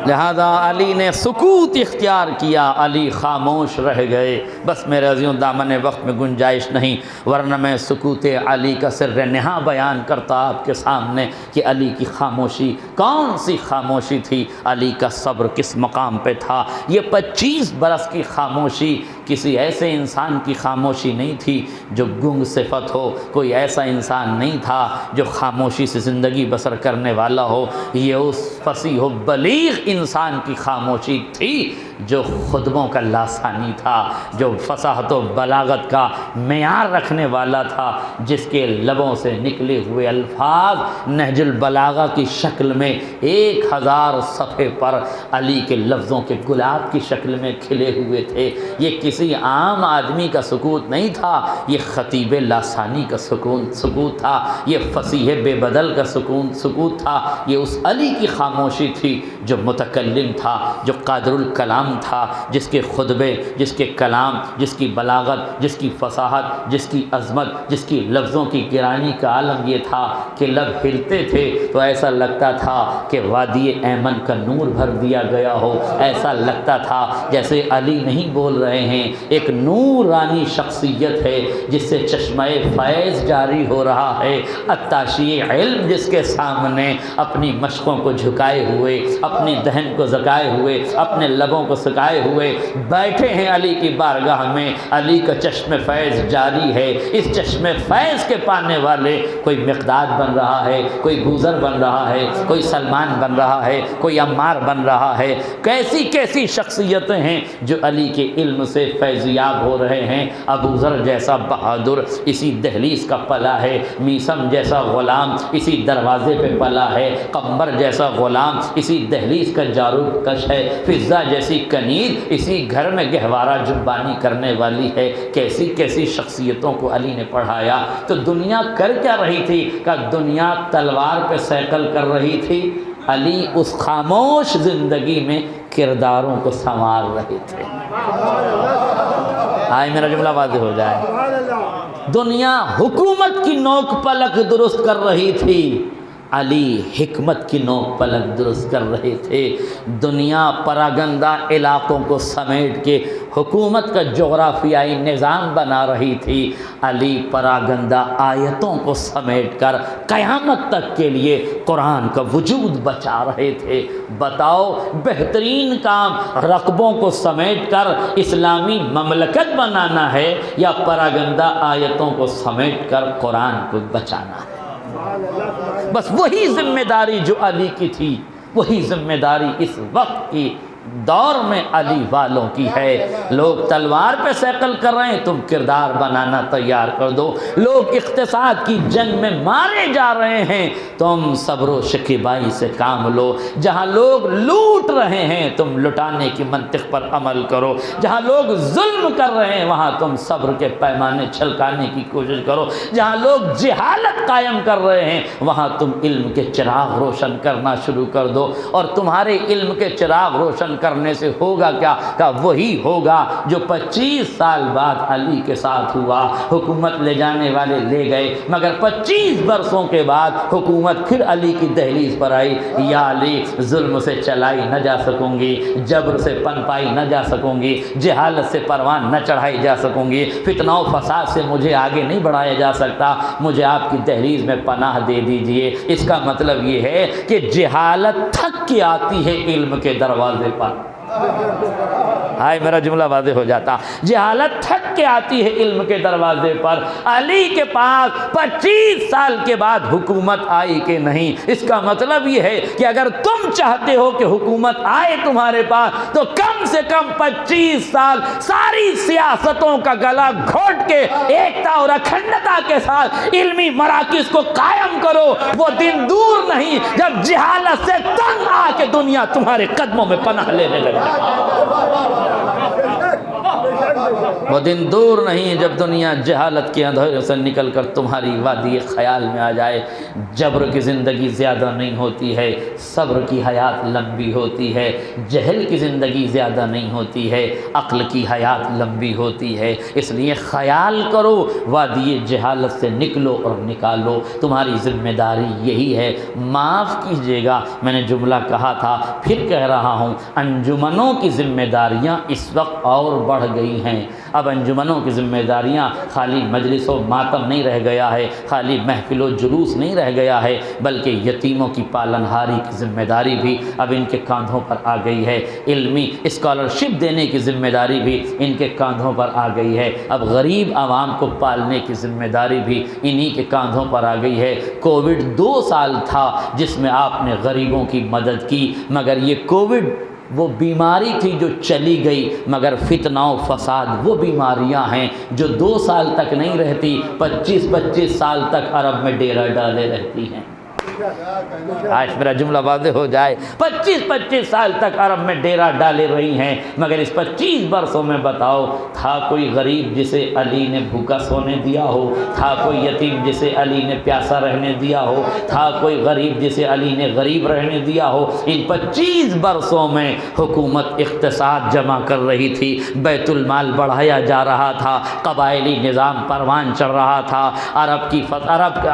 لہذا علی نے سکوت اختیار کیا، علی خاموش رہ گئے۔ بس میرے عزیزوں دامن وقت میں گنجائش نہیں، ورنہ میں سکوت علی کا سر نہا بیان کرتا آپ کے سامنے کہ علی کی خاموشی کون سی خاموشی تھی، علی کا صبر کس مقام پہ تھا۔ یہ 25 برس کی خاموشی کسی ایسے انسان کی خاموشی نہیں تھی جو گنگ صفت ہو، کوئی ایسا انسان نہیں تھا جو خاموشی سے زندگی بسر کرنے والا ہو، یہ اس فصیح و بلیغ انسان کی خاموشی تھی جو خطبوں کا لاسانی تھا، جو فصاحت و بلاغت کا معیار رکھنے والا تھا، جس کے لبوں سے نکلے ہوئے الفاظ نہج البلاغہ کی شکل میں 1000 صفحے پر علی کے لفظوں کے گلاب کی شکل میں کھلے ہوئے تھے۔ یہ کسی عام آدمی کا سکوت نہیں تھا، یہ خطیب لاسانی کا سکوت تھا، یہ فصیح بے بدل کا سکوت تھا، یہ اس علی کی خاموشی تھی جو متکلم تھا، جو قادر الکلام تھا، جس کے خطبے، جس کے کلام، جس کی بلاغت، جس کی فصاحت، جس کی عظمت، جس کی لفظوں کی گرانی کا عالم یہ تھا کہ لب ہلتے تھے تو ایسا لگتا تھا کہ وادی ایمن کا نور بھر دیا گیا ہو، ایسا لگتا تھا جیسے علی نہیں بول رہے ہیں، ایک نورانی شخصیت ہے جس سے چشمہ فیض جاری ہو رہا ہے، عطاشی علم جس کے سامنے اپنی مشقوں کو جھکائے ہوئے، اپنی دہن کو زکائے ہوئے، اپنے لبوں کو سکائے ہوئے بیٹھے ہیں علی کی بارگاہ میں، علی کا چشم فیض جاری ہے۔ اس چشم فیض کے پانے والے کوئی مقداد بن رہا ہے، کوئی بوذر بن رہا ہے، کوئی سلمان بن رہا ہے، کوئی عمار بن رہا ہے، کیسی کیسی شخصیتیں ہیں جو علی کے علم سے فیضیاب ہو رہے ہیں۔ ابو ذر جیسا بہادر اسی دہلیز کا پلا ہے، میسم جیسا غلام اسی دروازے پہ پلا ہے، قمبر جیسا غلام اسی دہلیز کا جارو کش ہے، فضہ جیسی کنیز اسی گھر میں گہوارہ جبانی کرنے والی ہے۔ کیسی کیسی شخصیتوں کو علی نے پڑھایا۔ تو دنیا کر کیا رہی تھی؟ کہ دنیا تلوار پہ سیکل کر رہی تھی، علی اس خاموش زندگی میں کرداروں کو سنوار رہے تھے۔ آئے میرا جملہ واضح ہو جائے۔ دنیا حکومت کی نوک پلک درست کر رہی تھی، علی حکمت کی نوک پلک درست کر رہے تھے، دنیا پراگندہ علاقوں کو سمیٹ کے حکومت کا جغرافیائی نظام بنا رہی تھی، علی پراگندہ آیتوں کو سمیٹ کر قیامت تک کے لیے قرآن کا وجود بچا رہے تھے۔ بتاؤ بہترین کام رقبوں کو سمیٹ کر اسلامی مملکت بنانا ہے یا پراگندہ آیتوں کو سمیٹ کر قرآن کو بچانا ہے؟ بس وہی ذمہ داری جو علی کی تھی، وہی ذمہ داری اس وقت کی دور میں علی والوں کی ہے۔ لوگ تلوار پہ سیکل کر رہے ہیں، تم کردار بنانا تیار کر دو۔ لوگ اقتصاد کی جنگ میں مارے جا رہے ہیں، تم صبر و شکیبائی سے کام لو۔ جہاں لوگ لوٹ رہے ہیں تم لٹانے کی منطق پر عمل کرو۔ جہاں لوگ ظلم کر رہے ہیں وہاں تم صبر کے پیمانے چھلکانے کی کوشش کرو۔ جہاں لوگ جہالت قائم کر رہے ہیں وہاں تم علم کے چراغ روشن کرنا شروع کر دو۔ اور تمہارے علم کے چراغ روشن کرنے سے ہوگا کیا؟ کہ وہی ہوگا جو 25 سال بعد علی کے ساتھ ہوا۔ حکومت لے جانے والے لے گئے، مگر 25 برسوں کے بعد حکومت پھر علی کی دہلیز پر آئی۔ یا علی، ظلم سے چلائی نہ جا سکوں گی، جبر سے پنپائی نہ جا سکوں گی، جہالت سے پروان نہ چڑھائی جا سکوں گی، فتنہ و فساد سے مجھے آگے نہیں بڑھایا جا سکتا، مجھے آپ کی دہلیز میں پناہ دے دیجئے۔ اس کا مطلب یہ ہے کہ جہالت تھک کے آتی ہے علم کے دروازے پر۔ ہائے میرا جملہ واضح ہو جاتا۔ جہالت تھک کے آتی ہے علم کے دروازے پر۔ علی کے پاس 25 سال کے بعد حکومت آئی کہ نہیں، اس کا مطلب یہ ہے کہ اگر تم چاہتے ہو کہ حکومت آئے تمہارے پاس تو کم سے کم 25 سال ساری سیاستوں کا گلا گھونٹ کے ایکتا اور اکھنڈتا کے ساتھ علمی مراکز کو قائم کرو۔ وہ دن دور نہیں جب جہالت سے تنگ آ کے دنیا تمہارے قدموں میں پناہ لینے لگے۔ وہ دن دور نہیں جب دنیا جہالت کے اندھیرے سے نکل کر تمہاری وادی خیال میں آ جائے۔ جبر کی زندگی زیادہ نہیں ہوتی ہے، صبر کی حیات لمبی ہوتی ہے۔ جہل کی زندگی زیادہ نہیں ہوتی ہے، عقل کی حیات لمبی ہوتی ہے۔ اس لیے خیال کرو، وادی جہالت سے نکلو اور نکالو۔ تمہاری ذمہ داری یہی ہے۔ معاف کیجیے گا، میں نے جملہ کہا تھا پھر کہہ رہا ہوں، انجمنوں کی ذمہ داریاں اس وقت اور بڑھ گئی ہیں۔ اب انجمنوں کی ذمہ داریاں خالی مجلس و ماتم نہیں رہ گیا ہے، خالی محفل و جلوس نہیں رہ گیا ہے، بلکہ یتیموں کی پالنہاری کی ذمہ داری بھی اب ان کے کاندھوں پر آ گئی ہے۔ علمی اسکالرشپ دینے کی ذمہ داری بھی ان کے کاندھوں پر آ گئی ہے۔ اب غریب عوام کو پالنے کی ذمہ داری بھی انہی کے کاندھوں پر آ گئی ہے۔ کووڈ 2 سال تھا جس میں آپ نے غریبوں کی مدد کی، مگر یہ کووڈ وہ بیماری تھی جو چلی گئی، مگر فتنہ و فساد وہ بیماریاں ہیں جو 2 سال تک نہیں رہتی، 25 سال تک عرب میں ڈیرہ ڈالے رہتی ہیں۔ آج میرا جملہ واضح ہو جائے، 25 سال تک عرب میں ڈیرہ ڈالے رہی ہیں، مگر اس 25 برسوں میں بتاؤ تھا کوئی غریب جسے علی نے بھوکا سونے دیا ہو؟ تھا کوئی یتیم جسے علی نے پیاسا رہنے دیا ہو؟ تھا کوئی غریب جسے علی نے غریب رہنے دیا ہو؟ ان 25 برسوں میں حکومت اقتصاد جمع کر رہی تھی، بیت المال بڑھایا جا رہا تھا، قبائلی نظام پروان چڑھ رہا تھا، عرب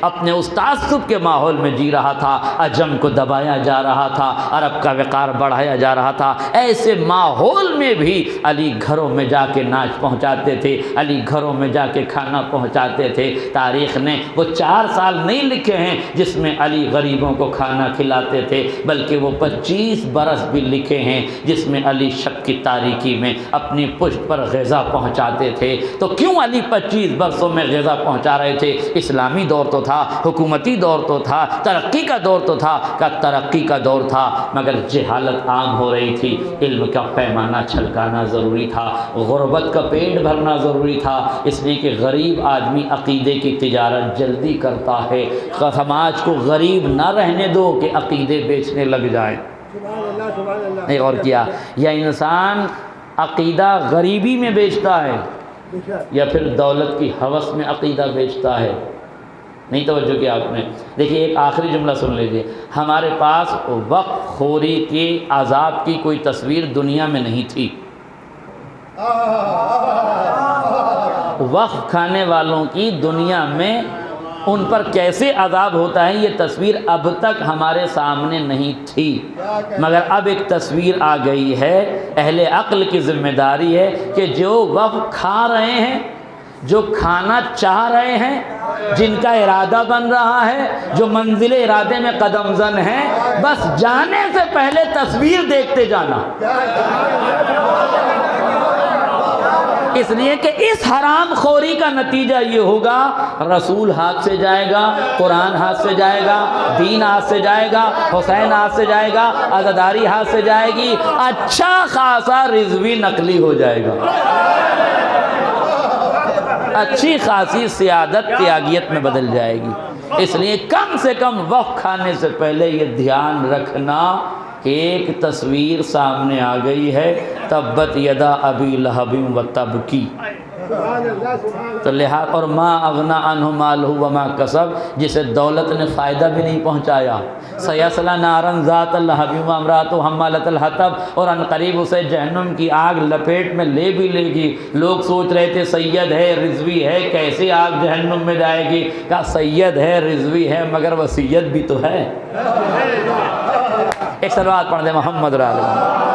اپنے اس تعصب کے ماحول میں جی رہا تھا، عجم کو دبایا جا رہا تھا، عرب کا وقار بڑھایا جا رہا تھا۔ ایسے ماحول میں بھی علی گھروں میں جا کے ناچ پہنچاتے تھے، علی گھروں میں جا کے کھانا پہنچاتے تھے۔ تاریخ نے وہ 4 سال نہیں لکھے ہیں جس میں علی غریبوں کو کھانا کھلاتے تھے، بلکہ وہ 25 برس بھی لکھے ہیں جس میں علی شب کی تاریکی میں اپنی پشت پر غذا پہنچاتے تھے۔ تو کیوں علی 25 برسوں میں غذا پہنچا رہے تھے؟ اسلامی دور تو تھا، حکومتی دور تو تھا، ترقی کا دور تو تھا، ترقی کا دور تھا، مگر جہالت عام ہو رہی تھی۔ علم کا پیمانہ چھلکانا ضروری تھا، غربت کا پیٹ بھرنا ضروری تھا، اس لیے کہ غریب آدمی عقیدے کی تجارت جلدی کرتا ہے۔ سماج کو غریب نہ رہنے دو کہ عقیدے بیچنے لگ جائیں۔ نہیں اور کیا، یا انسان عقیدہ غریبی میں بیچتا ہے یا پھر دولت کی ہوس میں عقیدہ بیچتا ہے؟ نہیں توجہ کیا آپ نے؟ دیکھیے ایک آخری جملہ سن لیجیے، ہمارے پاس وقف خوری کے عذاب کی کوئی تصویر دنیا میں نہیں تھی۔ وقف کھانے والوں کی دنیا میں ان پر کیسے عذاب ہوتا ہے یہ تصویر اب تک ہمارے سامنے نہیں تھی، مگر اب ایک تصویر آ گئی ہے۔ اہل عقل کی ذمہ داری ہے کہ جو وقت کھا رہے ہیں، جو کھانا چاہ رہے ہیں، جن کا ارادہ بن رہا ہے، جو منزل ارادے میں قدم زن ہیں، بس جانے سے پہلے تصویر دیکھتے جانا، اس لیے کہ اس حرام خوری کا نتیجہ یہ ہوگا رسول ہاتھ سے جائے گا، قرآن ہاتھ سے جائے گا، دین ہاتھ سے جائے گا، حسین ہاتھ سے جائے گا، عزاداری ہاتھ سے جائے گی، اچھا خاصا رضوی نقلی ہو جائے گا، اچھی خاصی سیادت تیاگیت میں بدل جائے گی۔ اس لیے کم سے کم وقت کھانے سے پہلے یہ دھیان رکھنا کہ ایک تصویر سامنے آ گئی ہے، تبت یدا ابی لہب و تب کی، تو لہٰذا اور ما اغنی عنہ مالہ وما کسب، جسے دولت نے فائدہ بھی نہیں پہنچایا، سیصلی نارا ذات لہب وامرأتہ حمالۃ الحطب، اور عنقریب اسے جہنم کی آگ لپیٹ میں لے بھی لے گی۔ لوگ سوچ رہے تھے سید ہے، رضوی ہے، کیسے آگ جہنم میں جائے گی؟ کہا سید ہے، رضوی ہے، مگر وصیت بھی تو ہے۔ ایک صلوات پڑھ دیں محمد رسول۔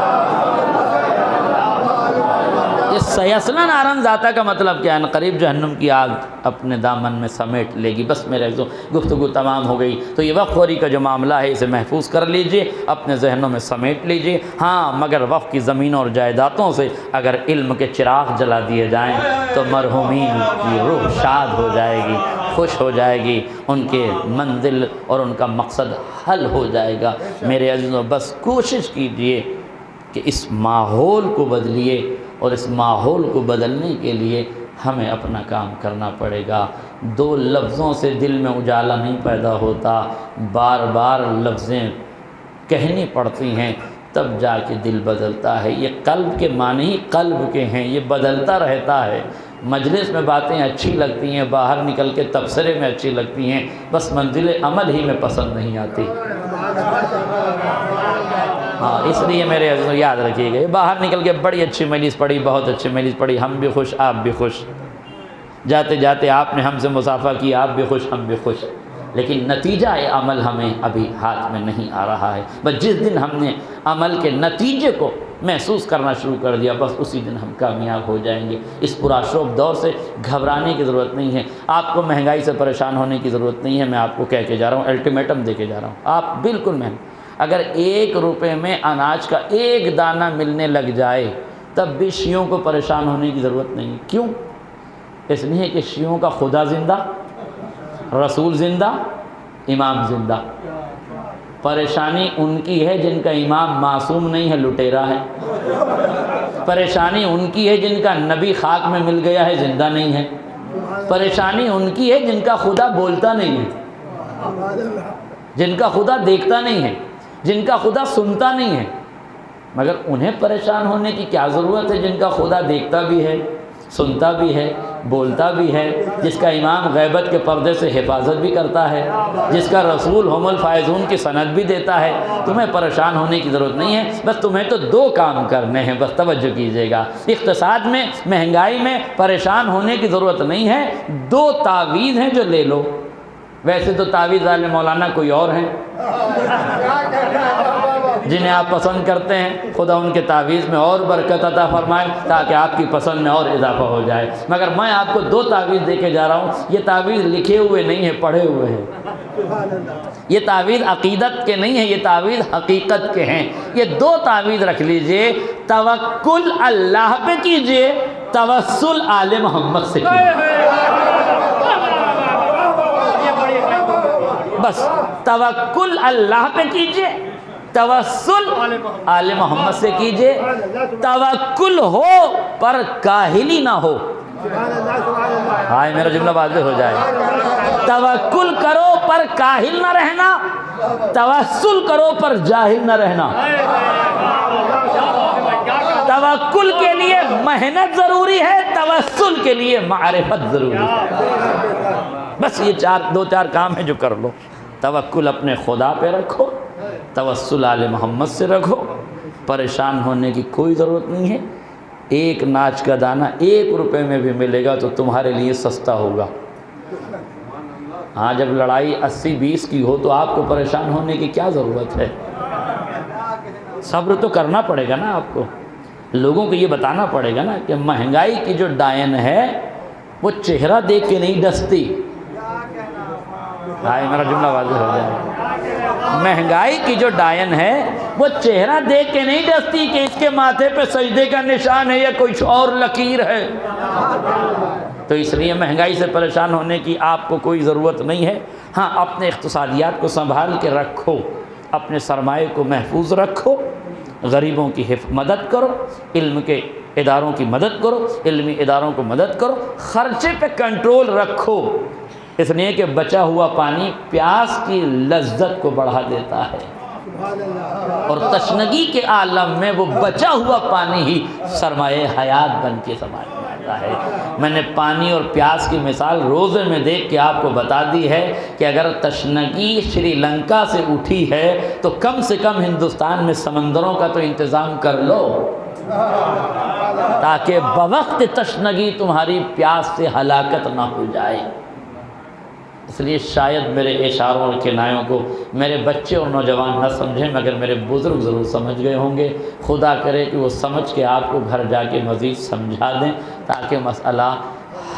اس سیصلی نارا ذاتہ کا مطلب کیا ہے؟ قریب جہنم کی آگ اپنے دامن میں سمیٹ لے گی۔ بس میرے گفتگو تمام ہو گئی۔ تو یہ وقت خوری کا جو معاملہ ہے اسے محفوظ کر لیجئے، اپنے ذہنوں میں سمیٹ لیجئے۔ ہاں مگر وقت کی زمینوں اور جائیدادوں سے اگر علم کے چراغ جلا دیے جائیں تو مرحومین کی روح شاد ہو جائے گی، خوش ہو جائے گی، ان کے منزل اور ان کا مقصد حل ہو جائے گا۔ میرے عزیزوں بس کوشش کیجئے کہ اس ماحول کو بدلیے، اور اس ماحول کو بدلنے کے لیے ہمیں اپنا کام کرنا پڑے گا۔ دو لفظوں سے دل میں اجالا نہیں پیدا ہوتا، بار بار لفظیں کہنی پڑتی ہیں تب جا کے دل بدلتا ہے۔ یہ قلب کے معنی ہی قلب کے ہیں، یہ بدلتا رہتا ہے۔ مجلس میں باتیں اچھی لگتی ہیں، باہر نکل کے تبصرے میں اچھی لگتی ہیں، بس منزل عمل ہی میں پسند نہیں آتی۔ ہاں اس لیے میرے عزیزوں یاد رکھیے گا، باہر نکل کے بڑی اچھی مجلس پڑھی، بہت اچھی مجلس پڑھی، ہم بھی خوش آپ بھی خوش، جاتے جاتے آپ نے ہم سے مصافحہ کیا، آپ بھی خوش ہم بھی خوش، لیکن نتیجہ عمل ہمیں ابھی ہاتھ میں نہیں آ رہا ہے۔ بس جس دن ہم نے عمل کے نتیجے کو محسوس کرنا شروع کر دیا، بس اسی دن ہم کامیاب ہو جائیں گے۔ اس پرآشوب دور سے گھبرانے کی ضرورت نہیں ہے، آپ کو مہنگائی سے پریشان ہونے کی ضرورت نہیں ہے۔ میں آپ کو کہہ کے جا رہا ہوں، الٹیمیٹم دے کے جا رہا ہوں، آپ بالکل اگر 1 روپے میں اناج کا 1 دانہ ملنے لگ جائے تب بھی شیعوں کو پریشان ہونے کی ضرورت نہیں۔ کیوں؟ اس لیے کہ شیعوں کا خدا زندہ، رسول زندہ، امام زندہ۔ پریشانی ان کی ہے جن کا امام معصوم نہیں ہے، لٹیرا ہے۔ پریشانی ان کی ہے جن کا نبی خاک میں مل گیا ہے، زندہ نہیں ہے۔ پریشانی ان کی ہے جن کا خدا بولتا نہیں ہے، جن کا خدا دیکھتا نہیں ہے، جن کا خدا سنتا نہیں ہے۔ مگر انہیں پریشان ہونے کی کیا ضرورت ہے جن کا خدا دیکھتا بھی ہے، سنتا بھی ہے، بولتا بھی ہے، جس کا امام غیبت کے پردے سے حفاظت بھی کرتا ہے، جس کا رسول ہم الفائزون کی سند بھی دیتا ہے۔ تمہیں پریشان ہونے کی ضرورت نہیں ہے، بس تمہیں تو 2 کام کرنے ہیں، بس توجہ کیجیے گا۔ اقتصاد میں، مہنگائی میں پریشان ہونے کی ضرورت نہیں ہے، 2 تعویذ ہیں جو لے لو۔ ویسے تو تعویذ والے مولانا کوئی اور ہیں جنہیں آپ پسند کرتے ہیں، خدا ان کے تعویذ میں اور برکت عطا فرمائے تاکہ آپ کی پسند میں اور اضافہ ہو جائے۔ مگر میں آپ کو 2 تعویذ دے کے جا رہا ہوں، یہ تعویذ لکھے ہوئے نہیں ہیں، پڑھے ہوئے ہیں۔ یہ تعویذ عقیدت کے نہیں ہیں، یہ تعویذ حقیقت کے ہیں۔ یہ 2 تعویذ رکھ لیجئے، توکل اللہ پہ کیجئے، توسل آل محمد سے کیجئے۔ بس توکل اللہ پہ کیجئے، توسل آل محمد سے کیجئے۔ توکل ہو پر کاہلی نہ ہو۔ ہائے میرا جملہ واضح ہو جائے۔ توکل کرو پر کاہل نہ رہنا، توسل کرو پر جاہل نہ رہنا۔ توکل کے لیے محنت ضروری ہے، توسل کے لیے معرفت ضروری ہے۔ بس یہ 2-4 کام ہیں جو کر لو۔ توکل اپنے خدا پہ رکھو، توسل آل محمد سے رکھو، پریشان ہونے کی کوئی ضرورت نہیں ہے۔ 1 ناچ کا دانہ 1 روپے میں بھی ملے گا تو تمہارے لیے سستا ہوگا۔ ہاں جب لڑائی 80-20 کی ہو تو آپ کو پریشان ہونے کی کیا ضرورت ہے؟ صبر تو کرنا پڑے گا نا آپ کو، لوگوں کو یہ بتانا پڑے گا نا کہ مہنگائی کی جو ڈائن ہے وہ چہرہ دیکھ کے نہیں ڈستی۔ ہائے میرا جملہ واضح ہو جائے، مہنگائی کی جو ڈائن ہے وہ چہرہ دیکھ کے نہیں ڈستی کہ اس کے ماتھے پہ سجدے کا نشان ہے یا کچھ اور لکیر ہے۔ تو اس لیے مہنگائی سے پریشان ہونے کی آپ کو کوئی ضرورت نہیں ہے۔ ہاں اپنے اقتصادیات کو سنبھال کے رکھو، اپنے سرمایے کو محفوظ رکھو، غریبوں کی مدد کرو، علم کے اداروں کی مدد کرو، علمی اداروں کو مدد کرو، خرچے پہ کنٹرول رکھو، اس لیے کہ بچا ہوا پانی پیاس کی لذت کو بڑھا دیتا ہے، اور تشنگی کے عالم میں وہ بچا ہوا پانی ہی سرمایہ حیات بن کے سماج میں آتا ہے۔ میں نے پانی اور پیاس کی مثال روزے میں دیکھ کے آپ کو بتا دی ہے کہ اگر تشنگی شری لنکا سے اٹھی ہے تو کم سے کم ہندوستان میں سمندروں کا تو انتظام کر لو، تاکہ بوقت تشنگی تمہاری پیاس سے ہلاکت نہ ہو جائے۔ اس لیے شاید میرے اشاروں اور کنایوں کو میرے بچے اور نوجوان نہ سمجھیں، مگر میرے بزرگ ضرور سمجھ گئے ہوں گے۔ خدا کرے کہ وہ سمجھ کے آپ کو گھر جا کے مزید سمجھا دیں تاکہ مسئلہ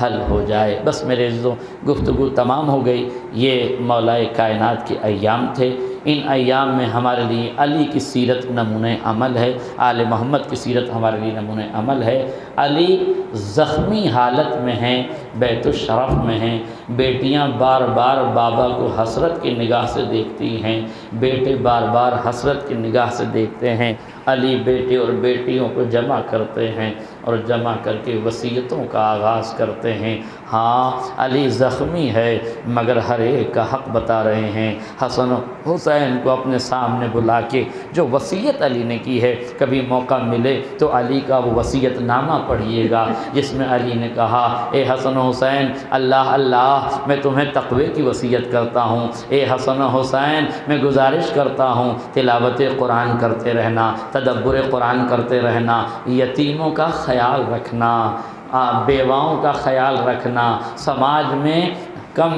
حل ہو جائے۔ بس میرے عزیزوں، گفتگو تمام ہو گئی۔ یہ مولا کائنات کے ایام تھے۔ ان ایام میں ہمارے لیے علی کی سیرت نمونہ عمل ہے، آل محمد کی سیرت ہمارے لیے نمونہ عمل ہے۔ علی زخمی حالت میں ہیں، بیت الشرف میں ہیں، بیٹیاں بار بار بابا کو حسرت کی نگاہ سے دیکھتی ہیں، بیٹے بار بار حسرت کی نگاہ سے دیکھتے ہیں۔ علی بیٹے اور بیٹیوں کو جمع کرتے ہیں اور جمع کر کے وصیتوں کا آغاز کرتے ہیں۔ ہاں علی زخمی ہے مگر ہر ایک کا حق بتا رہے ہیں۔ حسن و حسین کو اپنے سامنے بلا کے جو وصیت علی نے کی ہے، کبھی موقع ملے تو علی کا وہ وصیت نامہ پڑھیے گا جس میں علی نے کہا، اے حسن و حسین، اللہ اللہ میں تمہیں تقوی کی وصیت کرتا ہوں۔ اے حسن و حسین، میں گزارش کرتا ہوں تلاوت قرآن کرتے رہنا، تدبر قرآن کرتے رہنا، یتیموں کا خیال رکھنا، بیواؤں کا خیال رکھنا، سماج میں کم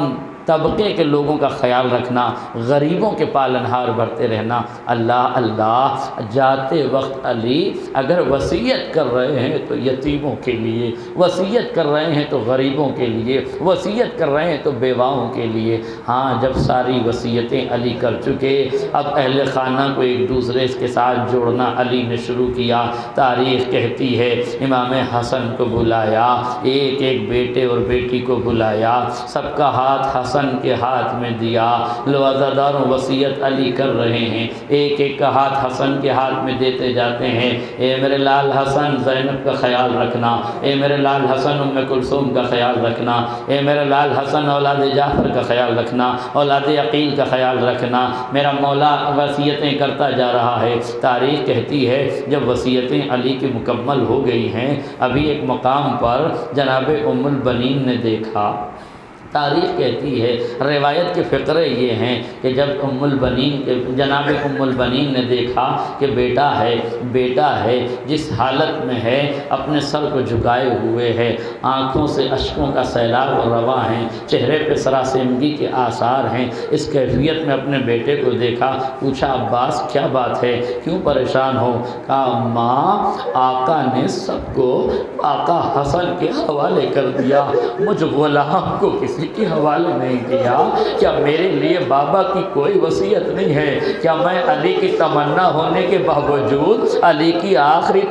طبقے کے لوگوں کا خیال رکھنا، غریبوں کے پالنہار بڑھتے رہنا۔ اللہ اللہ، جاتے وقت علی اگر وصیت کر رہے ہیں تو یتیموں کے لیے، وصیت کر رہے ہیں تو غریبوں کے لیے، وصیت کر رہے ہیں تو بیواؤں کے لیے۔ ہاں جب ساری وصیتیں علی کر چکے، اب اہل خانہ کو ایک دوسرے کے ساتھ جوڑنا علی نے شروع کیا۔ تاریخ کہتی ہے امام حسن کو بلایا، ایک ایک بیٹے اور بیٹی کو بلایا، سب کا ہاتھ حسن کے ہاتھ میں دیا۔ لو عزاداروں، وصیت علی کر رہے ہیں، ایک ایک کا ہاتھ حسن کے ہاتھ میں دیتے جاتے ہیں۔ اے میرے لال حسن، زینب کا خیال رکھنا، اے میرے لال حسن، ام کلثوم کا خیال رکھنا، اے میرے لال حسن، اولاد جعفر کا خیال رکھنا، اولاد عقیل کا خیال رکھنا۔ میرا مولا وصیتیں کرتا جا رہا ہے۔ تاریخ کہتی ہے جب وصیتیں علی کی مکمل ہو گئی ہیں، ابھی ایک مقام پر جناب ام البنین نے دیکھا۔ تاریخ کہتی ہے، روایت کے فقرے یہ ہیں کہ جب جناب ام البنین نے دیکھا کہ بیٹا ہے جس حالت میں ہے، اپنے سر کو جھکائے ہوئے ہے، آنکھوں سے اشکوں کا سیلاب رواں ہیں، چہرے پہ سراسیمگی کے آثار ہیں، اس کیفیت میں اپنے بیٹے کو دیکھا، پوچھا عباس کیا بات ہے، کیوں پریشان ہو؟ کہا ماں، آقا نے سب کو آقا حسن کے حوالے کر دیا، مجھ غلام کو کسی کی حوالے نہیں کیا۔ کیا میرے لیے بابا کی کوئی وصیت نہیں ہے؟ کیا میں علی کی تمنا ہونے کے باوجود، علی کی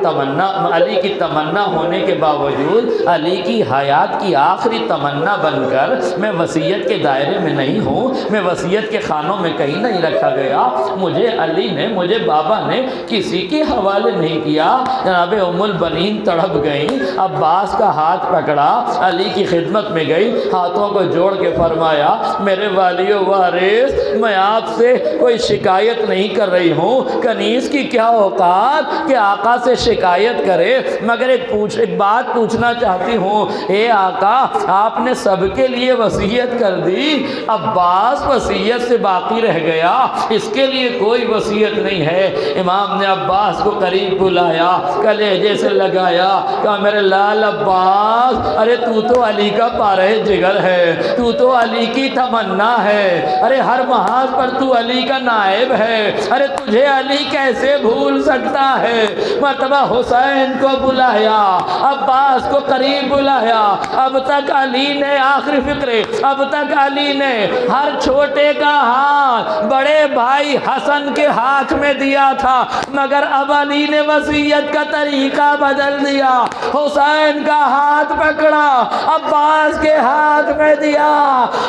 تمنا ہونے کے باوجود، علی کی حیات کی آخری تمنا بن کر میں وصیت کے دائرے میں نہیں ہوں، میں وصیت کے خانوں میں کہیں نہیں رکھا گیا، مجھے بابا نے کسی کے حوالے نہیں کیا۔ جناب ام البنین تڑپ گئیں، عباس کا ہاتھ پکڑا، علی کی خدمت میں گئی، ہاتھوں کو جوڑ کے فرمایا، میرے والی و وارث، میں آپ سے کوئی شکایت نہیں کر رہی ہوں، کنیز کی کیا اوقات کہ آقا سے شکایت کرے، مگر ایک بات پوچھنا چاہتی ہوں، اے آقا آپ نے سب کے لیے وصیت کر دی، عباس وصیت سے باقی رہ گیا، اس کے لیے کوئی وصیت نہیں ہے۔ امام نے عباس کو قریب بلایا، کلیجے سے لگایا، کہا میرے لال عباس، ارے تو علی کا پارہ جگر ہے، ہے، تو تو علی کی تمنا ہے، ارے ہر محاذ پر تو علی کا نائب ہے، ارے تجھے علی کیسے بھول سکتا ہے؟ مرتبہ حسین کو بلایا، عباس کو قریب بلایا، اب تک علی نے آخری فکرے، اب تک علی نے ہر چھوٹے کا ہاتھ بڑے بھائی حسن کے ہاتھ میں دیا تھا، مگر اب علی نے وصیت کا طریقہ بدل دیا، حسین کا ہاتھ پکڑا، عباس کے ہاتھ میں دیا،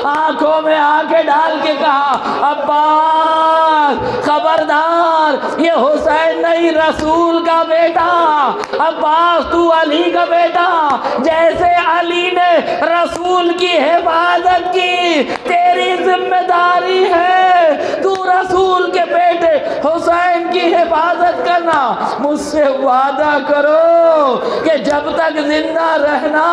آنکھوں میں آنکھیں ڈال کے کہا عباس خبردار، یہ حسین نہیں رسول کا بیٹا، عباس تو علی کا بیٹا، جیسے علی نے رسول کی حفاظت کی تیری ذمہ داری ہے، تو رسول کے بیٹے حسین کی حفاظت کرنا، مجھ سے وعدہ کرو کہ جب تک زندہ رہنا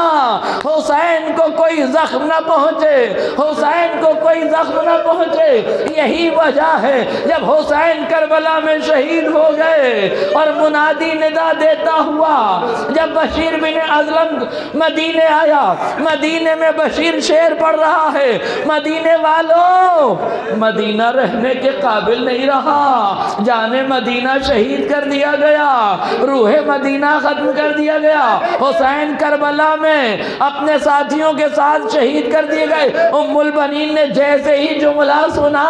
حسین کو کوئی زخم نہ پہنچے، حسین کو کوئی زخم نہ پہنچے۔ یہی وجہ ہے جب حسین کربلا میں شہید ہو گئے اور منادی ندا دیتا ہوا جب بشیر بن ازلم مدینے آیا، مدینے میں بشیر شعر پڑھ رہا ہے، مدینے والوں مدینہ رہنے کے قابل نہیں رہا، جانے مدینہ شہید کر دیا گیا، روح مدینہ ختم کر دیا گیا، حسین کربلا میں اپنے ساتھیوں کے ساتھ شہید کر دیے گئے۔ ام البنین نے جیسے ہی جملہ سنا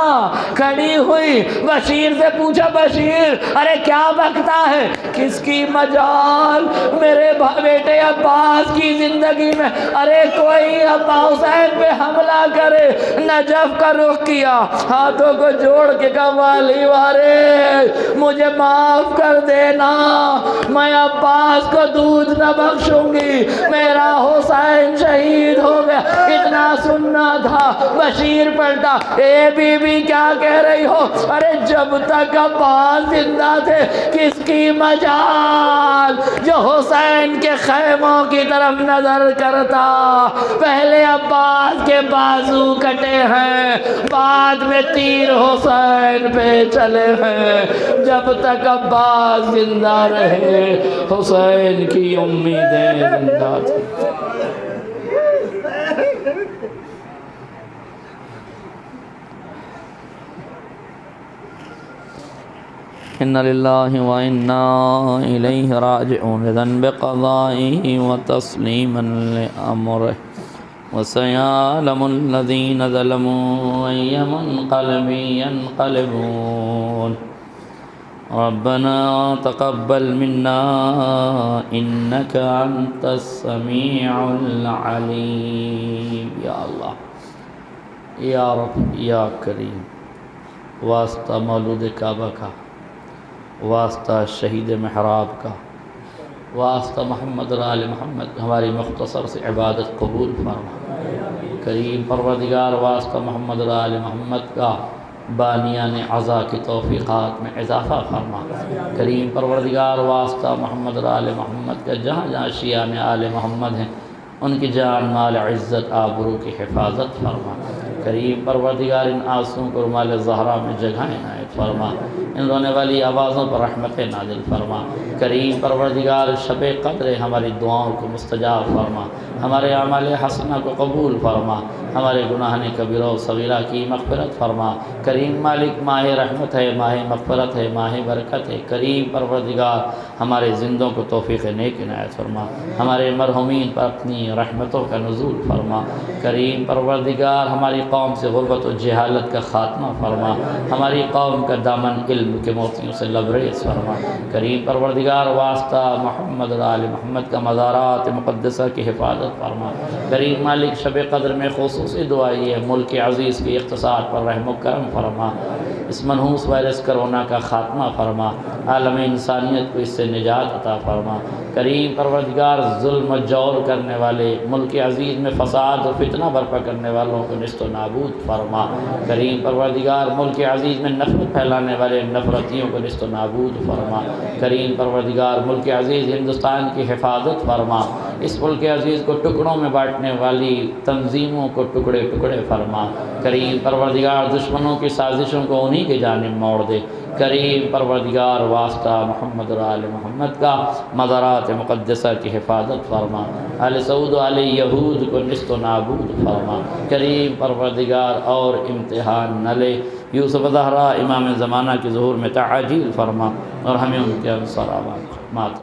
کھڑی ہوئی، بشیر سے پوچھا بشیر ارے کیا بکتا ہے؟ کس کی مجال میرے بیٹے عباس کی زندگی میں، ارے کوئی ابا حسین پہ حملہ کرے۔ نجف کا رخ کیا، ہاتھوں کو جوڑ کے کہا والی وارے مجھے معاف کر دینا، میں عباس کو دودھ نہ بخشوں گی، میرا حسین شہید ہو گیا۔ اتنا سننا تھا، بشیر پلٹا، اے بی بی کیا کہہ رہی ہو؟ ارے جب تک عباس زندہ تھے کس کی مجال؟ جو حسین کے خیموں کی طرف نظر کرتا، پہلے عباس کے بازو کٹے ہیں، بعد میں تیر حسین پہ چلے ہیں، جب تک عباس زندہ رہے حسین کی امیدیں زندہ تھی۔ ان للہ و انا الیہ راجعون بذنب قضائہ وتسلیما لامرہ وسيعلم الذين ظلموا أي منقلب ينقلبون ربنا تقبل منا إنك أنت السميع العليم۔ یا اللہ، یا رب، یا کریم، واسطہ مولود کعبہ کا، واسطہ شہید محراب کا، واسطہ محمد اور آل محمد، ہماری مختصر سے عبادت قبول فرما۔ کریم پروردگار، واسطہ محمد اور آل محمد کا، بانیان عزا کی توفیقات میں اضافہ فرما۔ کریم پروردگار، واسطہ محمد اور آل محمد کا، جہاں جہاں شیعان آل محمد ہیں ان کی جان مال عزت آبرو کی حفاظت فرما۔ کریم پروردگار، ان آنسوؤں کو رمال زہرا میں جگہ عنایت فرما، ان رونے والی آوازوں پر رحمت نازل فرما۔ کریم پروردگار، شب قدر ہماری دعاؤں کو مستجاب فرما، ہمارے اعمال حسنہ کو قبول فرما، ہمارے گناہ کبیرہ و صغیرہ کی مغفرت فرما۔ کریم مالک، ماہ رحمت ہے، ماہ مغفرت ہے، ماہ برکت ہے۔ کریم پروردگار، ہمارے زندوں کو توفیق نیک عنایت فرما، ہمارے مرحومین پر اپنی رحمتوں کا نزول فرما۔ کریم پروردگار، ہماری قوم سے غربت و جہالت کا خاتمہ فرما، ہماری قوم کا دامن علم کے موتیوں سے لبریز فرما۔ کریم پروردگار، واسطہ محمد اور آل محمد کا مزارات مقدسہ کی حفاظت فرما۔ کریم مالک، شب قدر میں خصوصی دعائی ہے، ملک عزیز کے اقتصاد پر رحم و کرم فرما، اس منحوس وائرس کرونا کا خاتمہ فرما، عالم انسانیت کو اس سے نجات عطا فرما۔ کریم پروردگار، ظلم و جور کرنے والے، ملک عزیز میں فساد و فتنہ برپا کرنے والوں کو نیست و نابود فرما۔ کریم پروردگار، ملک عزیز میں نفرت پھیلانے والے نفرتیوں کو نیست و نابود فرما۔ کریم پروردگار، ملک عزیز ہندوستان کی حفاظت فرما، اس ملک عزیز کو ٹکڑوں میں بانٹنے والی تنظیموں کو ٹکڑے ٹکڑے فرما۔ کریم پروردگار دشمنوں کی سازشوں کو انہی کی جانب موڑ دے۔ کریم پروردگار واسطہ محمد اور آل محمد کا مزارات مقدسہ کی حفاظت فرما۔ آل سعود و آل یہود کو نیست و نابود فرما۔ کریم پروردگار اور امتحان نہ لے۔ یوسف زہرا امام زمانہ کے ظہور میں تعجیل فرما اور ہمیں ان کے انصار آباد فرما۔